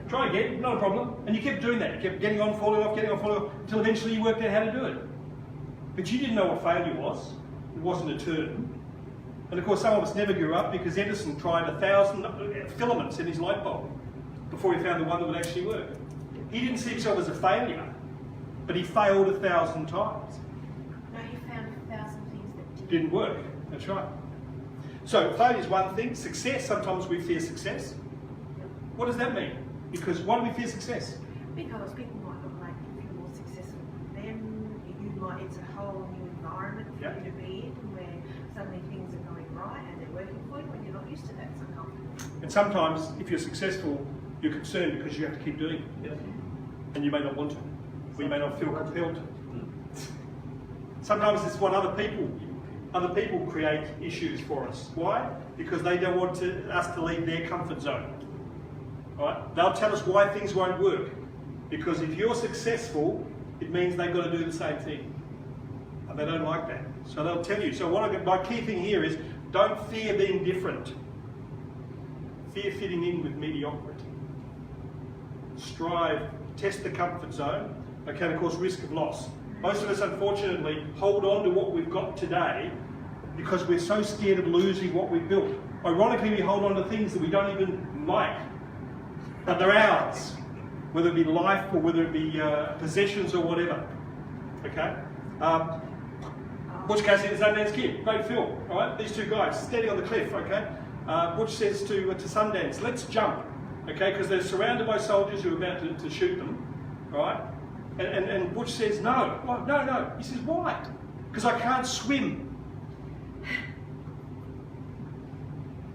Try again, not a problem. And you kept doing that. You kept getting on, falling off, until eventually you worked out how to do it. But you didn't know what failure was. It wasn't a term. And of course some of us never grew up because Edison tried 1,000 filaments in his light bulb before he found the one that would actually work. He didn't see himself as a failure, but he failed 1,000 times. No, he found 1,000 things that Didn't work, that's right. So failure is one thing. Success, sometimes we fear success. What does that mean? Because why do we fear success? Because people might not like if you're more successful than them. It's a whole new environment for you to be in where suddenly things are going right and they're working for you when you're not used to that. It's uncomfortable. And sometimes if you're successful, you're concerned because you have to keep doing it. And you may not want to. Or you may not feel compelled to. Sometimes it's what other people create issues for us. Why? Because they don't want us to leave their comfort zone. Right? They'll tell us why things won't work. Because if you're successful, it means they've got to do the same thing. And they don't like that. So they'll tell you. So my key thing here is don't fear being different. Fear fitting in with mediocrity. Strive, test the comfort zone. Okay, and of course, risk of loss. Most of us, unfortunately, hold on to what we've got today because we're so scared of losing what we've built. Ironically, we hold on to things that we don't even like, but they're ours, whether it be life or whether it be possessions or whatever. Okay? Butch Cassidy and Sundance Kid, great film, all right? These two guys standing on the cliff, okay? Butch says to Sundance, let's jump, okay? Because they're surrounded by soldiers who are about to shoot them, all right? And Butch says, no. Well, no. He says, why? Because I can't swim.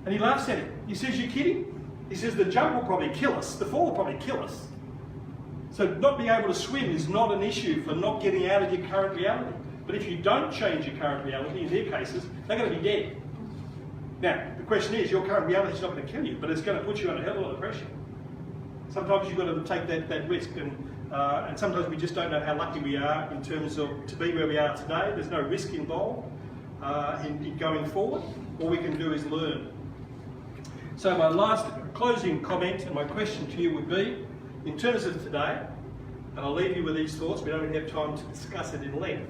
And he laughs at him. He says, you kidding? He says, the jump will probably kill us. The fall will probably kill us. So not being able to swim is not an issue for not getting out of your current reality. But if you don't change your current reality, in their cases, they're going to be dead. Now, the question is, your current reality is not going to kill you, but it's going to put you under a hell of a lot of pressure. Sometimes you've got to take that risk, and sometimes we just don't know how lucky we are in terms of to be where we are today. There's no risk involved in going forward. All we can do is learn. So my last closing comment and my question to you would be, in terms of today, and I'll leave you with these thoughts, we don't even have time to discuss it in length.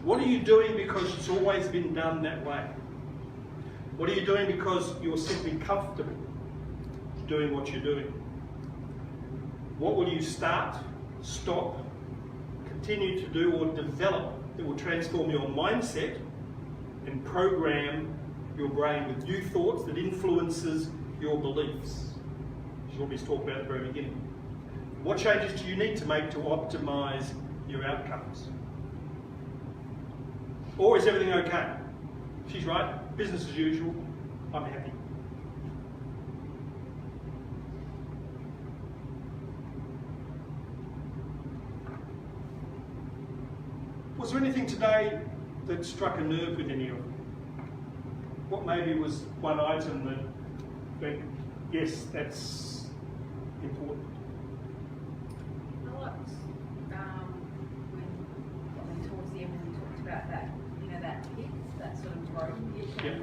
What are you doing because it's always been done that way? What are you doing because you're simply comfortable doing what you're doing? What will you start, stop, continue to do or develop that will transform your mindset and program your brain with new thoughts that influences your beliefs? Which is what we talked about at the very beginning. What changes do you need to make to optimise your outcomes? Or is everything okay? She's right, business as usual, I'm happy. Was there anything today that struck a nerve with any of you? What maybe was one item that went, yes, that's important? I liked when towards the end when we talked about that, that hit, that sort of growth hit. Yep.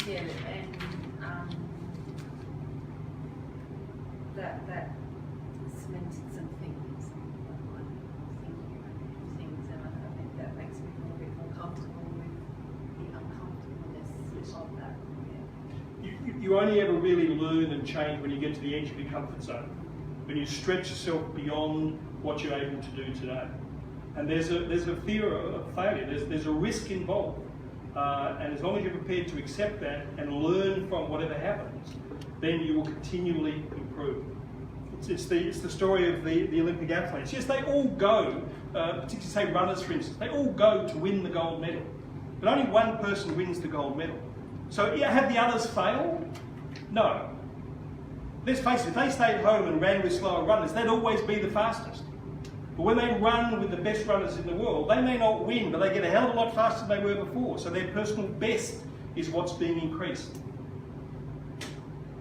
Yeah, and that cemented some things. Like thinking about things, and I think that makes me feel a bit more comfortable with the uncomfortableness of that. Yeah. You you only ever really learn and change when you get to the edge of your comfort zone, when you stretch yourself beyond what you're able to do today. And there's a fear of failure, there's a risk involved. And as long as you're prepared to accept that and learn from whatever happens, then you will continually improve. It's the story of the Olympic athletes. Yes, they all go, particularly say runners for instance, they all go to win the gold medal. But only one person wins the gold medal. So yeah, have the others failed? No. Let's face it, if they stayed home and ran with slower runners, they'd always be the fastest. But when they run with the best runners in the world, they may not win, but they get a hell of a lot faster than they were before. So their personal best is what's being increased.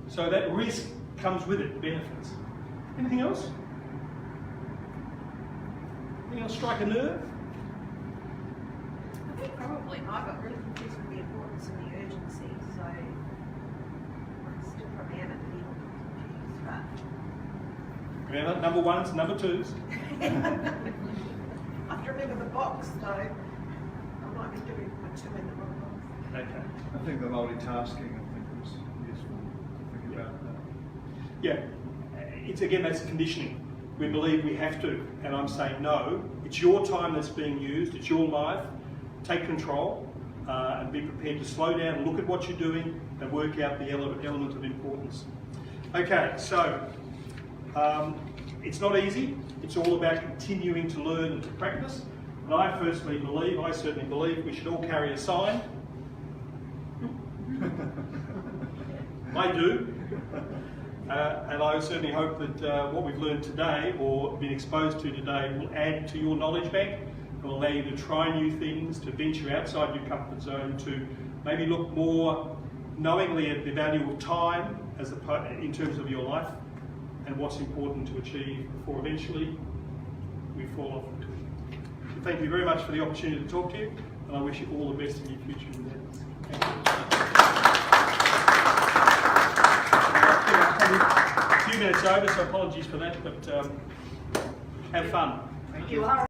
So that risk comes with it, benefits. Anything else? Anything else strike a nerve? I think probably I got really confused with the importance and the urgency, so I still probably am a little confused, but Remember, number ones, number twos. I have to remember the box though. I might be doing my two in the wrong box. Okay. I think the multitasking, I think, was useful to think about that. Yeah, it's again, that's conditioning. We believe we have to, and I'm saying no. It's your time that's being used, it's your life. Take control and be prepared to slow down, look at what you're doing and work out the element of importance. Okay, so it's not easy. It's all about continuing to learn and to practice. And I certainly believe we should all carry a sign. I do. And I certainly hope that what we've learned today or been exposed to today will add to your knowledge bank. It will allow you to try new things, to venture outside your comfort zone, to maybe look more knowingly at the value of time in terms of your life and what's important to achieve before eventually we fall off into it. So thank you very much for the opportunity to talk to you, and I wish you all the best in your future endeavours. Thank you. A few minutes over, so apologies for that, but have fun. Thank you.